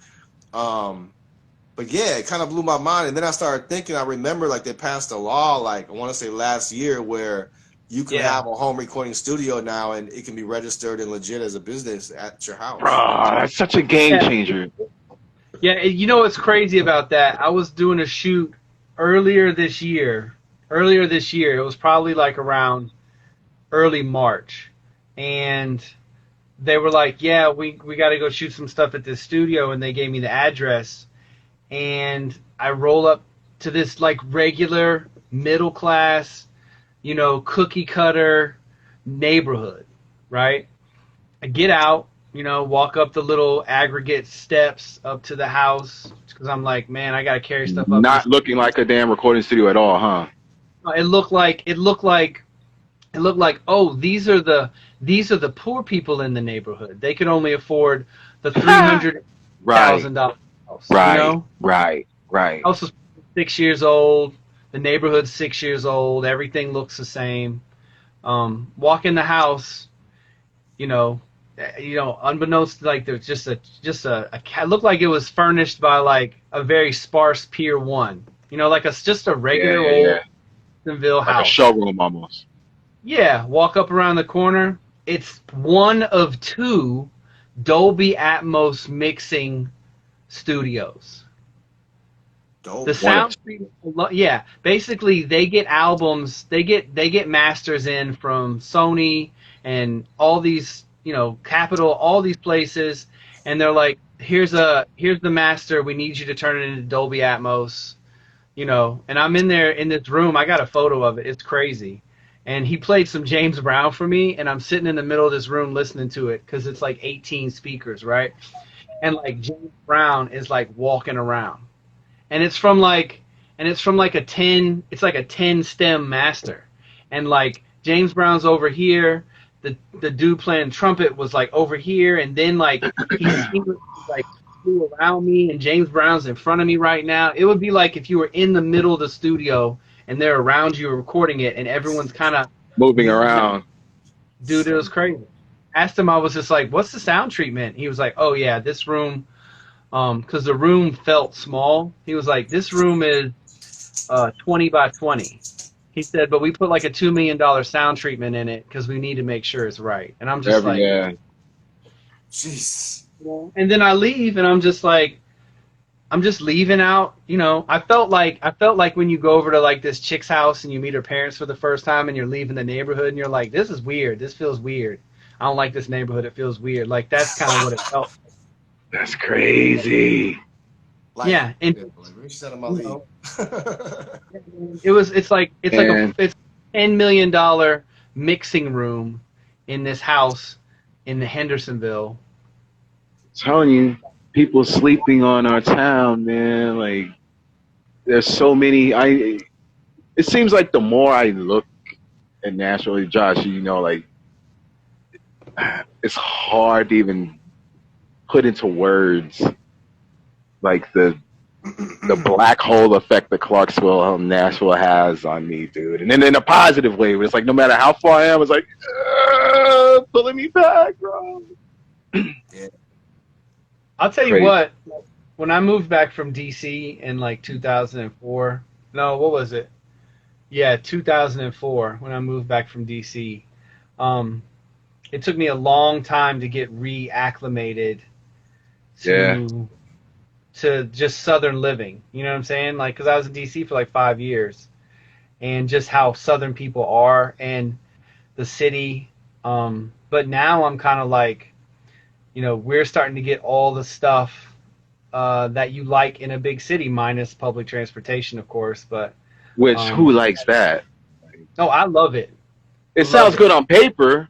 But yeah, it kind of blew my mind, and then I started thinking. I remember like they passed a law, like I want to say last year, where you can have a home recording studio now, and it can be registered and legit as a business at your house. Bro, that's such a game changer. Yeah, you know what's crazy about that? I was doing a shoot earlier this year. It was probably like around early March. And they were like, yeah, we got to go shoot some stuff at this studio. And they gave me the address. And I roll up to this like regular middle class, you know, cookie cutter neighborhood, right? I get out, you know, walk up the little aggregate steps up to the house because I'm like, man, I gotta carry stuff up. Not looking like a damn recording studio at all, huh? It looked like, oh, these are the poor people in the neighborhood. They could only afford the $300,000 house. Right, you know? right. House was 6 years old. The neighborhood's 6 years old. Everything looks the same. Walk in the house, you know, unbeknownst, like there's just a it looked like it was furnished by like a very sparse Pier 1. You know, like just a regular old Jacksonville house. Like a showroom almost. Yeah, walk up around the corner. It's one of two Dolby Atmos mixing studios. The sound, yeah. Basically, they get albums, they get masters in from Sony and all these, you know, Capitol, all these places, and they're like, here's the master. We need you to turn it into Dolby Atmos, you know. And I'm in there in this room. I got a photo of it. It's crazy. And he played some James Brown for me, and I'm sitting in the middle of this room listening to it because it's like 18 speakers, right? And like James Brown is like walking around. And it's from like a 10, it's like a 10 stem master. And like James Brown's over here, the dude playing trumpet was like over here, and then like he's like flew around me, and James Brown's in front of me right now. It would be like if you were in the middle of the studio and they're around you recording it, and everyone's kind of moving around. Dude, it was crazy. Asked him, I was just like, what's the sound treatment? He was like, oh yeah, this room, because the room felt small. He was like, this room is 20 by 20. He said, but we put like a $2 million sound treatment in it because we need to make sure it's right. And I'm just jeez. And then I leave, and I'm just like, I'm just leaving out, you know. I felt like when you go over to like this chick's house and you meet her parents for the first time, and you're leaving the neighborhood, and you're like, this is weird. This feels weird. I don't like this neighborhood. It feels weird. Like that's kind of what it felt. That's crazy. Like, yeah, and it's like a $10 million mixing room in this house in the Hendersonville. I'm telling you, people sleeping on our town, man. Like, there's so many. It seems like the more I look at Nashville, Josh, you know, like it's hard to even put into words like the black hole effect that Clarksville, Nashville has on me, dude. And then in a positive way, where it's like no matter how far I am, it's like pulling me back, bro. Yeah. I'll tell you what, when I moved back from DC in like 2004, no, what was it? Yeah, 2004, when I moved back from DC. It took me a long time to get reacclimated to just Southern living. You know what I'm saying? Like, because I was in DC for like 5 years, and just how Southern people are and the city. But now I'm kind of like, you know, we're starting to get all the stuff that you like in a big city, minus public transportation, of course. But who likes that? Oh, I love it. It sounds good on paper.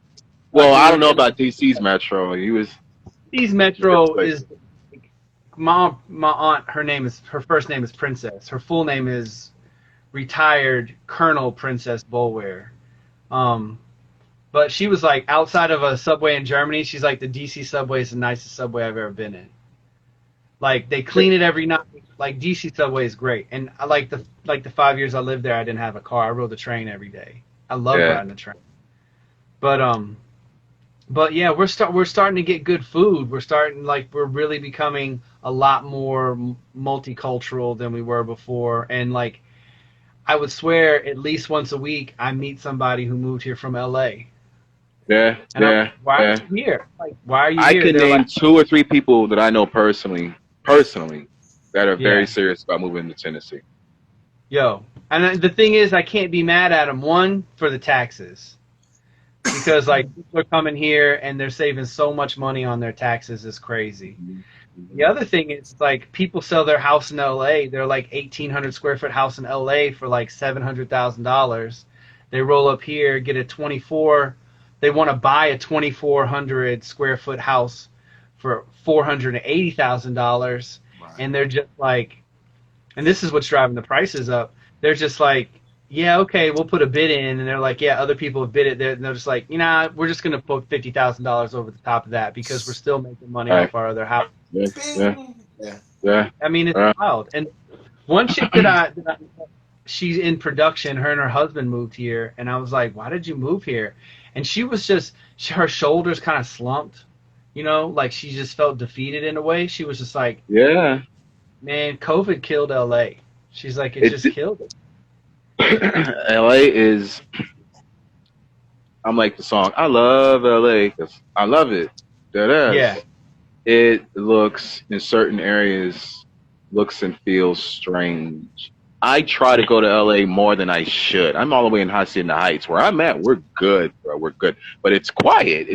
Well, I don't know about DC's Metro. DC's Metro is my aunt. Her first name is Princess. Her full name is retired Colonel Princess Boulware. But she was like, outside of a subway in Germany, she's like, the DC subway is the nicest subway I've ever been in. Like, they clean it every night. Like, DC subway is great. And I like the 5 years I lived there, I didn't have a car. I rode the train every day. I love riding the train. But yeah, we're starting to get good food. We're really becoming a lot more multicultural than we were before. And like, I would swear at least once a week I meet somebody who moved here from LA. Yeah, and yeah. Why are you here? Like, why are you here? I can name like, 2 or 3 people that I know personally, that are very serious about moving to Tennessee. Yo, and the thing is, I can't be mad at them. One, for the taxes, because like people are coming here and they're saving so much money on their taxes is crazy. The other thing is, like, people sell their house in LA. They're like 1,800 square foot house in LA for like $700,000. They roll up here, get a 24. They want to buy a 2,400 square foot house for $480,000, and they're just like, and this is what's driving the prices up. They're just like, yeah, okay, we'll put a bid in, and they're like, yeah, other people have bid it. They're just like, you know, we're just gonna put $50,000 over the top of that because we're still making money off our other house. Yeah. I mean, it's wild. And one chick that she's in production. Her and her husband moved here, and I was like, why did you move here? And she was just, her shoulders kind of slumped, you know, like she just felt defeated in a way. She was just like, yeah, man, COVID killed LA. She's like, it just killed it. LA is, I'm like the song, I love LA because I love it. Yeah. It looks, in certain areas, looks and feels strange. I try to go to LA more than I should. I'm all the way in Hacienda Heights. Where I'm at, we're good, bro. We're good. But it's quiet.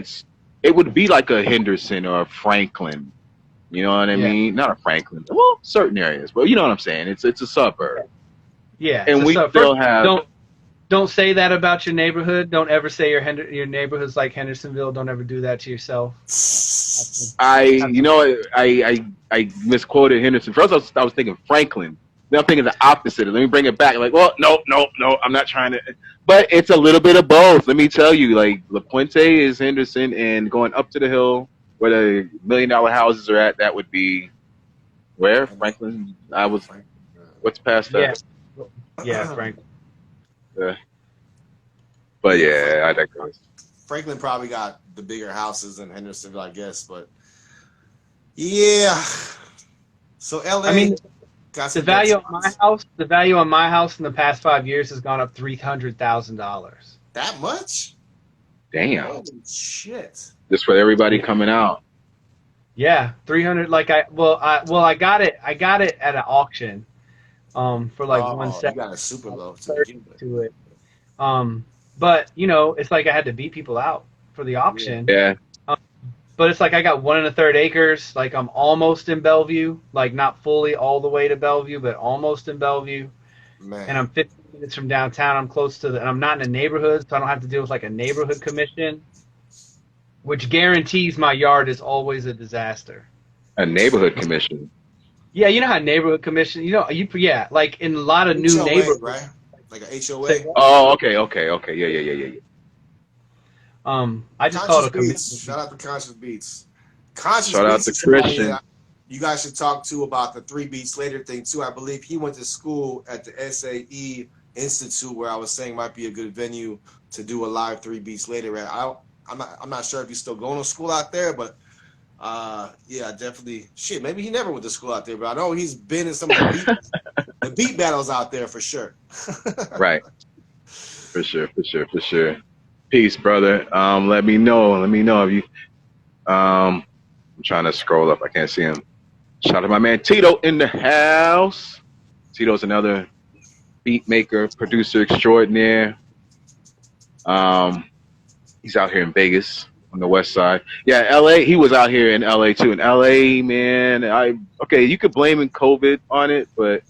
It would be like a Henderson or a Franklin. You know what I mean? Not a Franklin. Well, certain areas. But you know what I'm saying? It's a suburb. Yeah. And we still have... Don't say that about your neighborhood. Don't ever say your neighborhood's like Hendersonville. Don't ever do that to yourself. I misquoted Henderson. First, I was thinking Franklin. Then I'm thinking the opposite. Let me bring it back. Like, well, no, I'm not trying to. But it's a little bit of both. Let me tell you, like, La Puente is Henderson, and going up to the hill where the $1 million houses are at, that would be where? Franklin? What's past that? Yeah, Franklin. But yeah, I digress. Franklin probably got the bigger houses than Hendersonville, I guess. But yeah. So LA. I mean, the value of my house in the past 5 years has gone up $300,000. That much? Damn. Holy shit. Just for everybody coming out. Yeah, 300. Like I got it at an auction, for like 170. You got a super low to it. But you know, it's like I had to beat people out for the auction. Yeah. But it's like I got 1 1/3 acres. Like I'm almost in Bellevue. Like not fully all the way to Bellevue, but almost in Bellevue. Man. And I'm 15 minutes from downtown. I'm close to and I'm not in a neighborhood, so I don't have to deal with like a neighborhood commission, which guarantees my yard is always a disaster. A neighborhood commission. Yeah, you know how neighborhood commission. You know, like in a lot of new neighborhoods, right? Like an HOA. Oh, okay. Yeah. I just call it a commission. Shout out to Conscious Beats. Shout out to Christian. You guys should talk to about the 3 Beats Later thing too. I believe he went to school at the SAE Institute, where I was saying might be a good venue to do a live 3 Beats Later at. I'm not sure if he's still going to school out there, but yeah, definitely. Shit, maybe he never went to school out there, but I know he's been in some of the beat battles out there for sure. Right. For sure. Peace, brother. Let me know if you. I'm trying to scroll up. I can't see him. Shout out to my man Tito in the house. Tito's another beat maker, producer extraordinaire. He's out here in Vegas on the west side. Yeah, LA. He was out here in LA too. In LA, man, you could blame COVID on it, but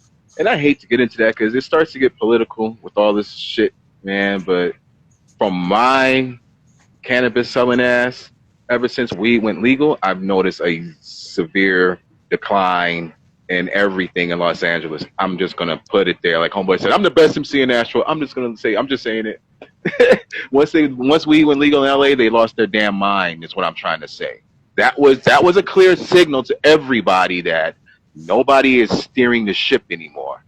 I hate to get into that because it starts to get political with all this shit, man. But from my cannabis selling ass, ever since weed went legal, I've noticed a severe decline in everything in Los Angeles. I'm just gonna put it there. Like homeboy said, I'm the best MC in Nashville. I'm just saying it. Once weed went legal in LA, they lost their damn mind. Is what I'm trying to say. That was a clear signal to everybody that nobody is steering the ship anymore.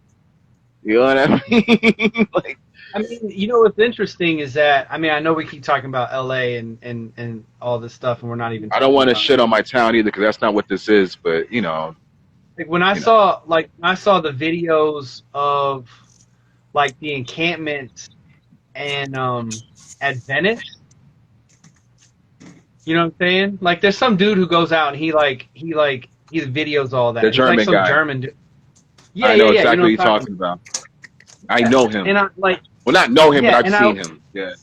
You know what I mean? Like. I mean, you know what's interesting is that, I mean, I know we keep talking about LA and all this stuff, and we're not even. I don't want to shit on my town either, because that's not what this is. But you know, like when I saw the videos of like the encampment and at Venice, you know what I'm saying? Like, there's some dude who goes out and he videos all that. The German like some guy. German dude. Yeah, I know exactly you know what you're talking about. I know him. And I like. Well, not know him, but I've seen him. Yeah.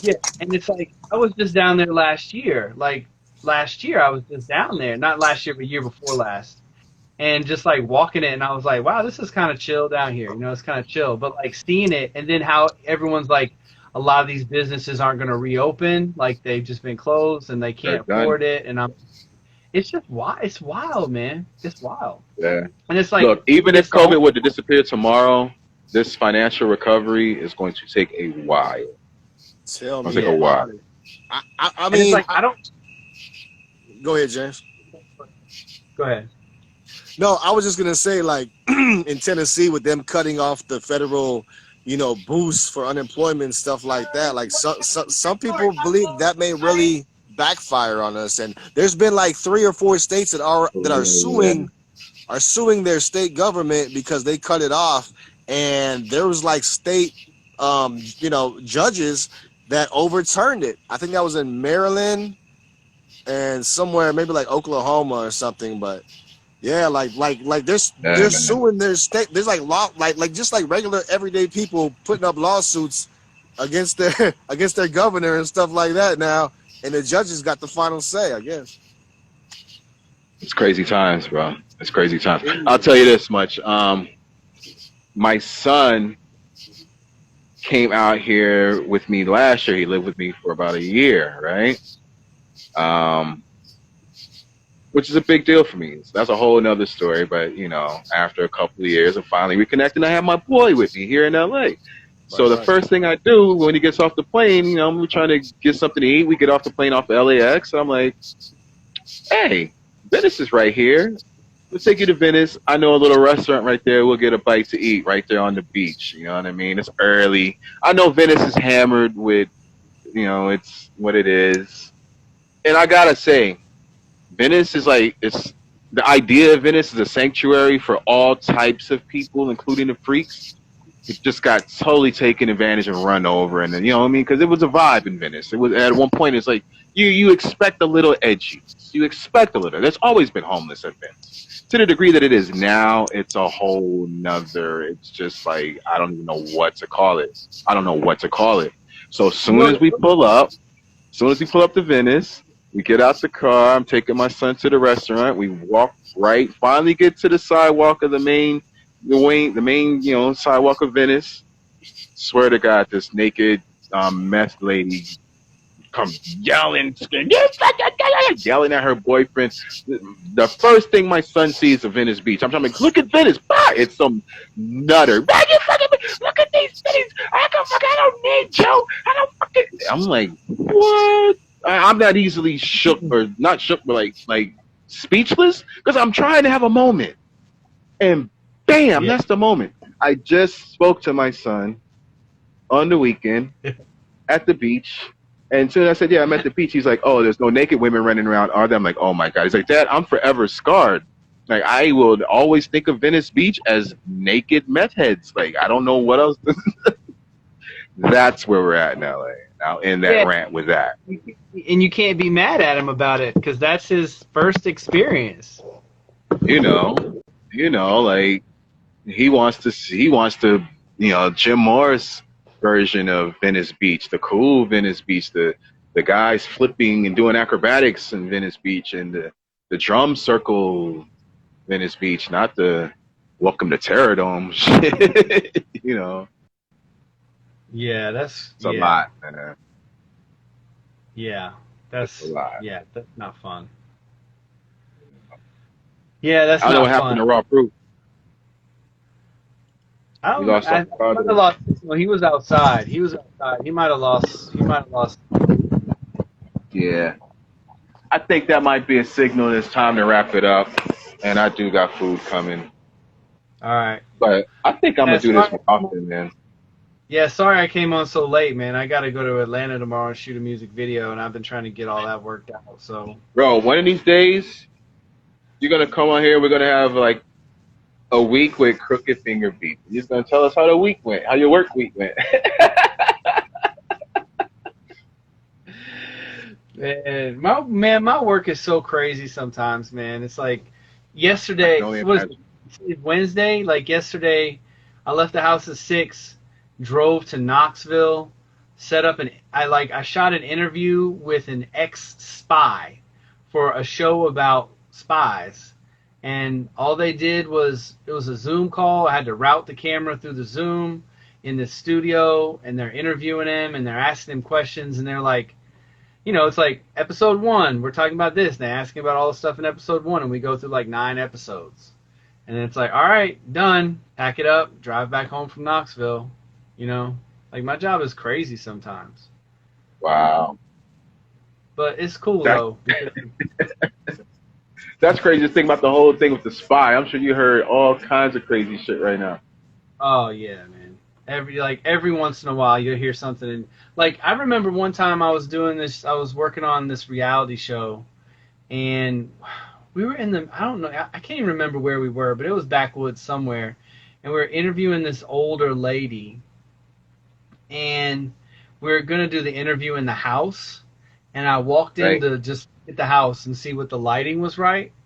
Yeah, and it's like I was just down there last year, like last year. I was just down there, not last year, but year before last, and just like walking it, and I was like, wow, this is kind of chill down here. You know, it's kind of chill. But like seeing it, and then how everyone's like, a lot of these businesses aren't going to reopen, like they've just been closed and they can't afford it, and it's just wild. It's wild, man. It's wild. Yeah. And it's like, look, even if COVID were to disappear tomorrow, this financial recovery is going to take a while. Tell me. Take a while. I mean, it's like, I don't. Go ahead, James. Go ahead. No, I was just gonna say, like, in Tennessee, with them cutting off the federal, you know, boost for unemployment, stuff like that. Like, some people believe that may really backfire on us. And there's been like 3 or 4 states that are suing their state government because they cut it off. And there was like state, you know, judges that overturned it. I think that was in Maryland and somewhere, maybe like Oklahoma or something. But yeah, like they're suing their state. There's like law, like just like regular everyday people putting up lawsuits against their governor and stuff like that now. And the judges got the final say, I guess. It's crazy times, bro. It's crazy times. I'll tell you this much. My son came out here with me last year. He lived with me for about a year, right? Which is a big deal for me. So that's a whole nother story. But, you know, after a couple of years of finally reconnecting, I have my boy with me here in LA. So the first thing I do when he gets off the plane, you know, we're trying to get something to eat. We get off the plane off of LAX. I'm like, hey, Venice is right here. We'll take you to Venice. I know a little restaurant right there. We'll get a bite to eat right there on the beach. You know what I mean? It's early. I know Venice is hammered with, you know, it's what it is. And I got to say, Venice is like, it's the idea of Venice is a sanctuary for all types of people, including the freaks. It just got totally taken advantage and run over. And then, you know what I mean? Because it was a vibe in Venice. It was at one point, it's like, you expect a little edgy. You expect a little. There's always been homeless at Venice. To the degree that it is now, it's a whole nother, it's just like, I don't even know what to call it. I don't know what to call it. So as soon as we pull up to Venice, we get out the car, I'm taking my son to the restaurant, we walk right, finally get to the sidewalk of the main, you know, sidewalk of Venice. Swear to God, this naked meth lady comes yelling at her boyfriend. The first thing my son sees of Venice Beach, I'm like, look at Venice. It's some nutter. Look at these cities. I don't need you. I don't fucking. I'm like, what? I'm not easily shook, or not shook, but like speechless, because I'm trying to have a moment. And bam, that's the moment. I just spoke to my son on the weekend at the beach. And soon I said, yeah, I'm at the beach. He's like, oh, there's no naked women running around, are there? I'm like, oh, my God. He's like, Dad, I'm forever scarred. Like, I will always think of Venice Beach as naked meth heads. Like, I don't know what else. That's where we're at in L.A. Now, in that rant with that. And you can't be mad at him about it because that's his first experience. You know, like, he wants to, you know, Jim Morris version of Venice Beach, the cool Venice Beach, the guys flipping and doing acrobatics in Venice Beach, and the drum circle Venice Beach, not the welcome to Terror Dome shit. You know. Yeah, that's a lot, man. Yeah, that's a lot. Yeah, that's not fun. Yeah, that's I don't not know what fun. happened to Raw Proof. I don't know. I might have lost. Well, he was outside. He might have lost. Yeah. I think that might be a signal it's time to wrap it up. And I do got food coming. All right. But I think I'm going to do this more often, man. Yeah, sorry I came on so late, man. I got to go to Atlanta tomorrow and shoot a music video, and I've been trying to get all that worked out. So, bro, one of these days, you're going to come on here. We're going to have, like, a week with Crooked Finger Beat. You're just going to tell us how the week went, how your work week went. My work is so crazy sometimes, man. It's like yesterday, Wednesday? Like yesterday, I left the house at 6, drove to Knoxville, set up I shot an interview with an ex-spy for a show about spies. And all they did was, it was a Zoom call. I had to route the camera through the Zoom in the studio, and they're interviewing him, and they're asking him questions, and they're like, you know, it's like episode 1, we're talking about this, and they're asking about all the stuff in episode 1, and we go through like 9 episodes. And then it's like, all right, done. Pack it up, drive back home from Knoxville. You know, like my job is crazy sometimes. Wow. But it's cool though. That's crazy to think about the whole thing with the spy. I'm sure you heard all kinds of crazy shit right now. Oh yeah, man. Every once in a while you'll hear something. And like I remember one time I was working on this reality show, and we were in I don't know, I can't even remember where we were, but it was backwoods somewhere, and we were interviewing this older lady, and we were gonna do the interview in the house, and I walked in to just at the house and see what the lighting was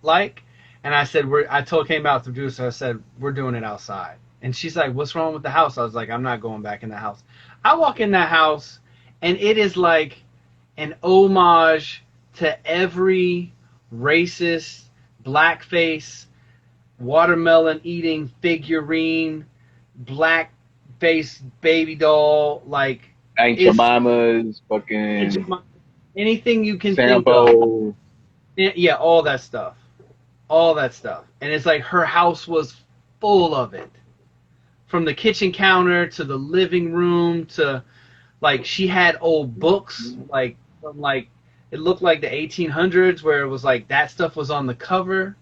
like, and I said came out to the producer, I said, we're doing it outside. And she's like, what's wrong with the house? I was like, I'm not going back in the house. I walk in that house, and it is like an homage to every racist, blackface, watermelon eating figurine, blackface baby doll, like Aunt Jemima's, fucking anything you can Sambo. think of. Yeah, all that stuff. And it's like her house was full of it. From the kitchen counter to the living room to, like, she had old books, like, from, like, it looked like the 1800s where it was like that stuff was on the cover.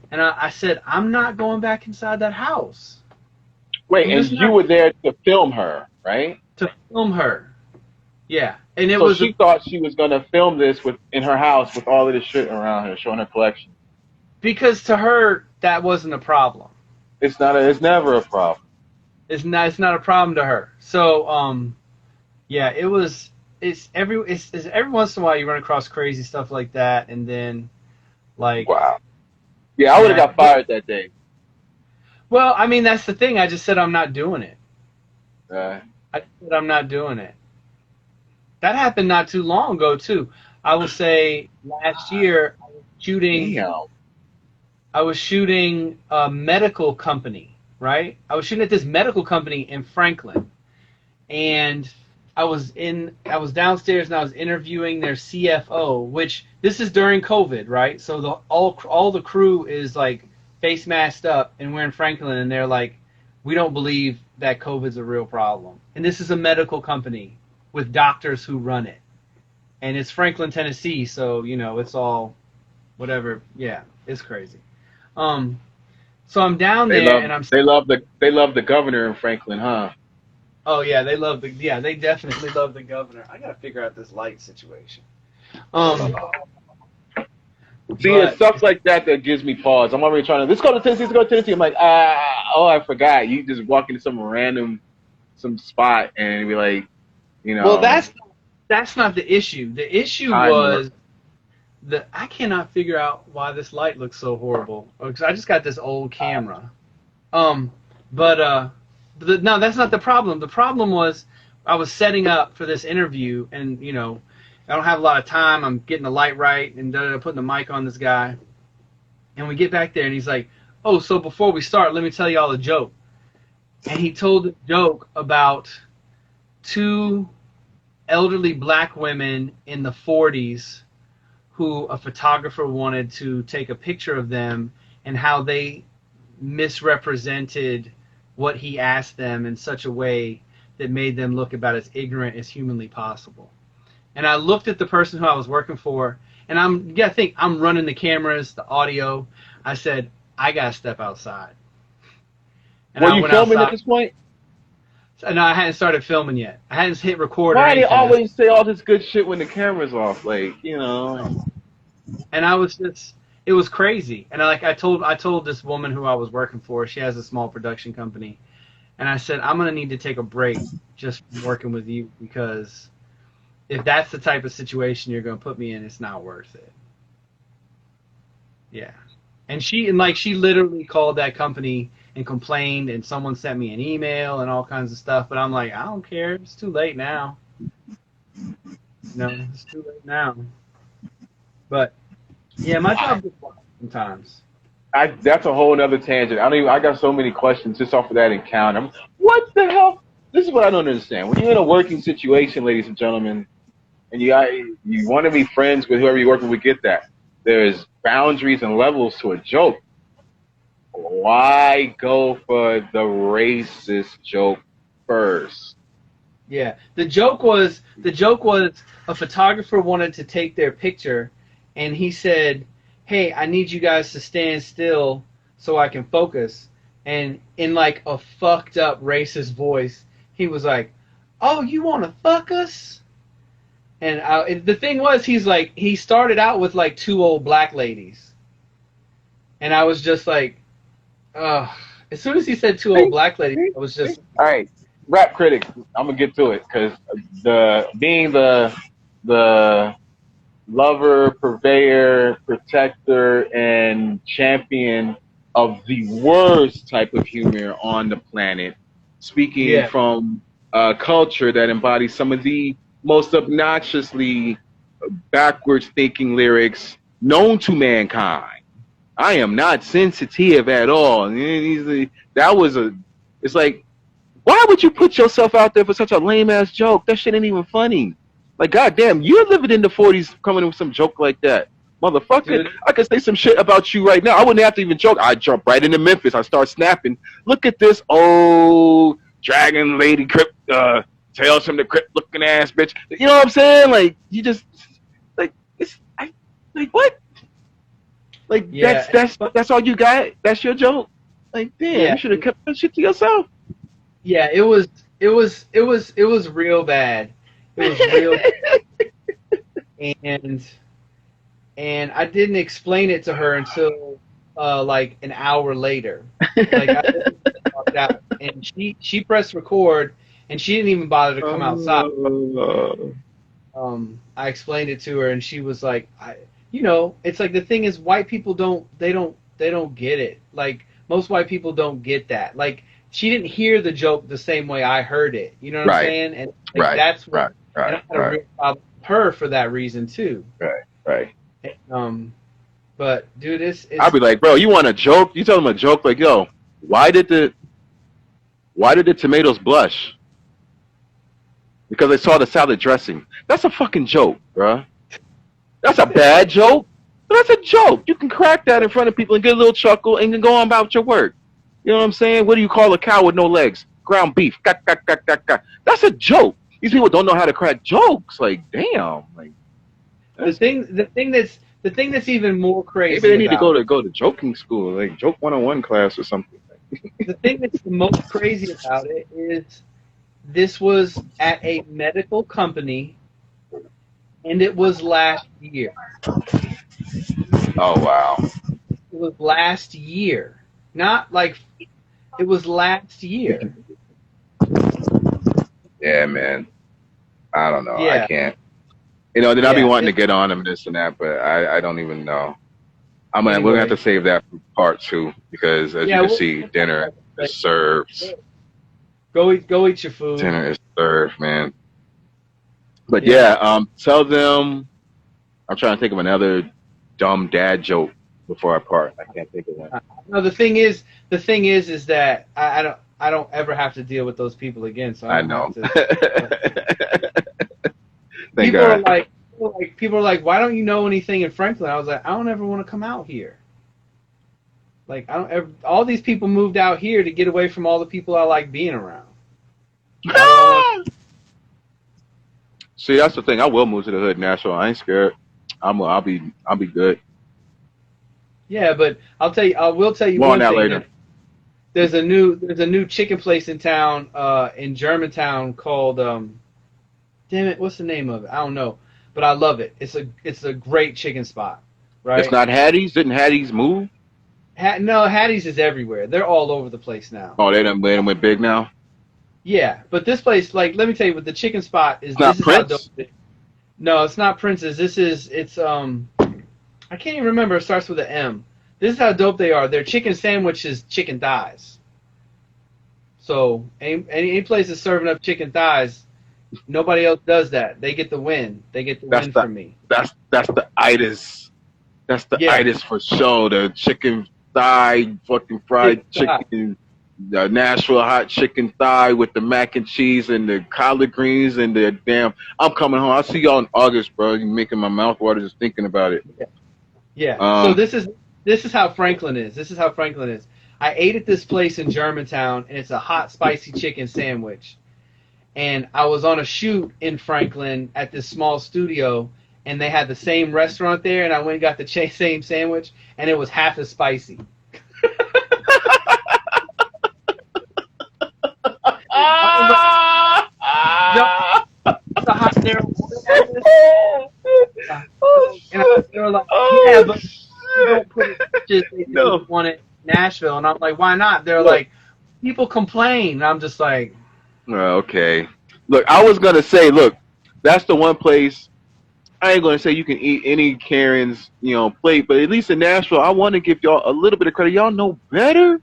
And I said, I'm not going back inside that house. Wait, and you were there to film her, right? To film her. Yeah. And it so was she thought she was going to film this in her house with all of this shit around her, showing her collection. Because to her, that wasn't a problem. It's never a problem. It's not a problem to her. So, yeah, it's every once in a while you run across crazy stuff like that, and then, like, wow. Yeah, I would have got fired that day. Well, I mean, that's the thing. I just said I'm not doing it. I said I'm not doing it. That happened not too long ago, too. I will say last year I was shooting a medical company, right? I was shooting at this medical company in Franklin, and I was downstairs and I was interviewing their CFO, which this is during COVID, right? So all the crew is like face masked up, and we're in Franklin, and they're like, we don't believe that COVID's a real problem. And this is a medical company with doctors who run it, and it's Franklin, Tennessee, so you know it's all whatever. Yeah, it's crazy. So I'm down there, and they love the governor in Franklin, huh? Oh yeah, they definitely love the governor. I gotta figure out this light situation. See, it's stuff like that gives me pause. I'm already trying to, let's go to Tennessee. I'm like, I forgot. You just walk into some spot and be like, you know. Well, that's not the issue. The issue was I cannot figure out why this light looks so horrible. Because I just got this old camera. No, that's not the problem. The problem was I was setting up for this interview, and you know, I don't have a lot of time. I'm getting the light right and putting the mic on this guy. And we get back there, and he's like, "Oh, so before we start, let me tell y'all a joke." And he told a joke about 2 elderly black women in the 40s who a photographer wanted to take a picture of them, and how they misrepresented what he asked them in such a way that made them look about as ignorant as humanly possible. And I looked at the person who I was working for, and I'm running the cameras, the audio. I said, I gotta step outside. And were you filming at this point? No, I hadn't started filming yet. I hadn't hit record. Why do you always say all this good shit when the camera's off? Like, you know. And it was crazy. And I told this woman who I was working for, she has a small production company, and I said, I'm gonna need to take a break just from working with you, because if that's the type of situation you're gonna put me in, it's not worth it. Yeah. And she literally called that company and complained, and someone sent me an email and all kinds of stuff, but I'm like, I don't care. It's too late now. No, it's too late now. But Yeah, my job gets wild sometimes. That's a whole other tangent. I got so many questions just off of that encounter. What the hell? This is what I don't understand. When you're in a working situation, ladies and gentlemen, and you want to be friends with whoever you're working with, get that. There's boundaries and levels to a joke. Why go for the racist joke first? Yeah, the joke was a photographer wanted to take their picture, and he said, "Hey, I need you guys to stand still so I can focus." And in like a fucked up racist voice, he was like, "Oh, you want to fuck us?" And the thing was, he started out with like two old black ladies, and I was just like, as soon as he said two old black ladies, I was just all right. Rap critic, I'm gonna get to it because being the lover, purveyor, protector, and champion of the worst type of humor on the planet, speaking from a culture that embodies some of the most obnoxiously backwards thinking lyrics known to mankind. I am not sensitive at all. It's like, why would you put yourself out there for such a lame ass joke? That shit ain't even funny. Like, goddamn, you're living in the 40s coming in with some joke like that. Motherfucker, dude. I could say some shit about you right now. I wouldn't have to even joke. I'd jump right into Memphis. I start snapping. Look at this old dragon lady crypt, Tales from the Crypt looking ass bitch. You know what I'm saying? Like, you just, like, like, what? Like, that's all you got? That's your joke? Like, damn, you should have kept that shit to yourself. Yeah, it was real bad. It was real bad. And I didn't explain it to her until like an hour later. Like I walked out, and she pressed record, and she didn't even bother to come outside. I explained it to her, and she was like, it's like the thing is, white people don't get it. Like most white people don't get that. Like she didn't hear the joke the same way I heard it. You know what I'm saying? And like, that's what. And I had a real problem with her for that reason too. Right. But dude, it's I'll be like, bro, you want a joke? You tell them a joke, like, yo, why did the tomatoes blush? Because they saw the salad dressing. That's a fucking joke, bro. That's a bad joke. But that's a joke. You can crack that in front of people and get a little chuckle and then go on about your work. You know what I'm saying? What do you call a cow with no legs? Ground beef. That's a joke. These people don't know how to crack jokes. Like, damn. Like, the thing that's even more crazy. Maybe they need to go to joking school, like joke 101 class or something. The thing that's the most crazy about it is this was at a medical company, and it was last year. Oh wow! It was last year, not like it was last year. Yeah, man. I don't know. Yeah. I can't. You know, then I'll be wanting to get on them, this and that, but I don't even know. We're gonna have to save that for part 2 because, as you can see, dinner is served. Go eat your food. Dinner is served, man. But tell them. I'm trying to think of another dumb dad joke before I part. I can't think of one. No, the thing is that I don't ever have to deal with those people again. So I know. People are like, why don't you know anything in Franklin? I was like, I don't ever want to come out here. Like, all these people moved out here to get away from all the people I like being around. See, that's the thing. I will move to the hood, Nashville. I ain't scared. I'll be good. Yeah, but I will tell you more one on that thing. Later. There's a new chicken place in town, in Germantown called damn it, what's the name of it? I don't know, but I love it. It's a great chicken spot, right? It's not Hattie's. Didn't Hattie's move? No, Hattie's is everywhere. They're all over the place now. Oh, they done went big now. Yeah, but this place, like, let me tell you, what the chicken spot is. It's not Prince. No, it's not Prince's. It's I can't even remember. It starts with an M. This is how dope they are. Their chicken sandwich is chicken thighs. So any place that's serving up chicken thighs, nobody else does that. They get the win. They get the win from me. That's the itis. That's the itis for sure. The chicken thigh, fucking fried chicken, the Nashville hot chicken thigh with the mac and cheese and the collard greens and the damn. I'm coming home. I'll see y'all in August, bro. You're making my mouth water just thinking about it. Yeah. So this is how Franklin is. This is how Franklin is. I ate at this place in Germantown, and it's a hot, spicy chicken sandwich. And I was on a shoot in Franklin at this small studio, and they had the same restaurant there, and I went and got the same sandwich, and it was half as spicy. The hot narrow and they were like, yeah, but you don't put it just don't want it in Nashville. And I'm like, why not? They're like, people complain. And I'm just like, okay. Look, I was gonna say, look, that's the one place. I ain't gonna say you can eat any Karen's, plate, but at least in Nashville, I want to give y'all a little bit of credit. Y'all know better.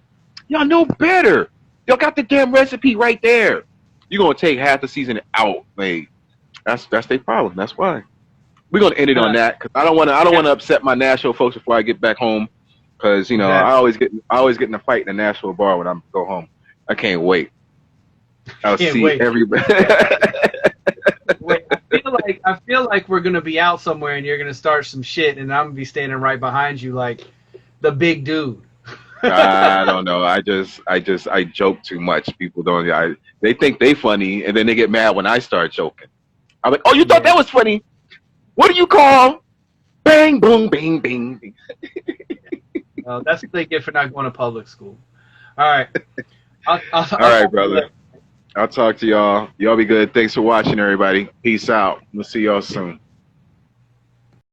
Y'all know better. Y'all got the damn recipe right there. You're gonna take half the season out, like that's their problem. That's why. We're gonna end it on that because I don't want to upset my Nashville folks before I get back home. Because I always get in a fight in a Nashville bar when I go home. I can't wait. I'll see everybody. Wait, I feel like we're gonna be out somewhere and you're gonna start some shit and I'm gonna be standing right behind you like the big dude. I don't know. I joke too much. People don't. They think they funny and then they get mad when I start joking. I'm like, oh, you thought that was funny? What do you call bang, boom, bing, bing? That's what they get for not going to public school. All right. All right, brother. I'll talk to y'all. Y'all be good. Thanks for watching, everybody. Peace out. We'll see y'all soon.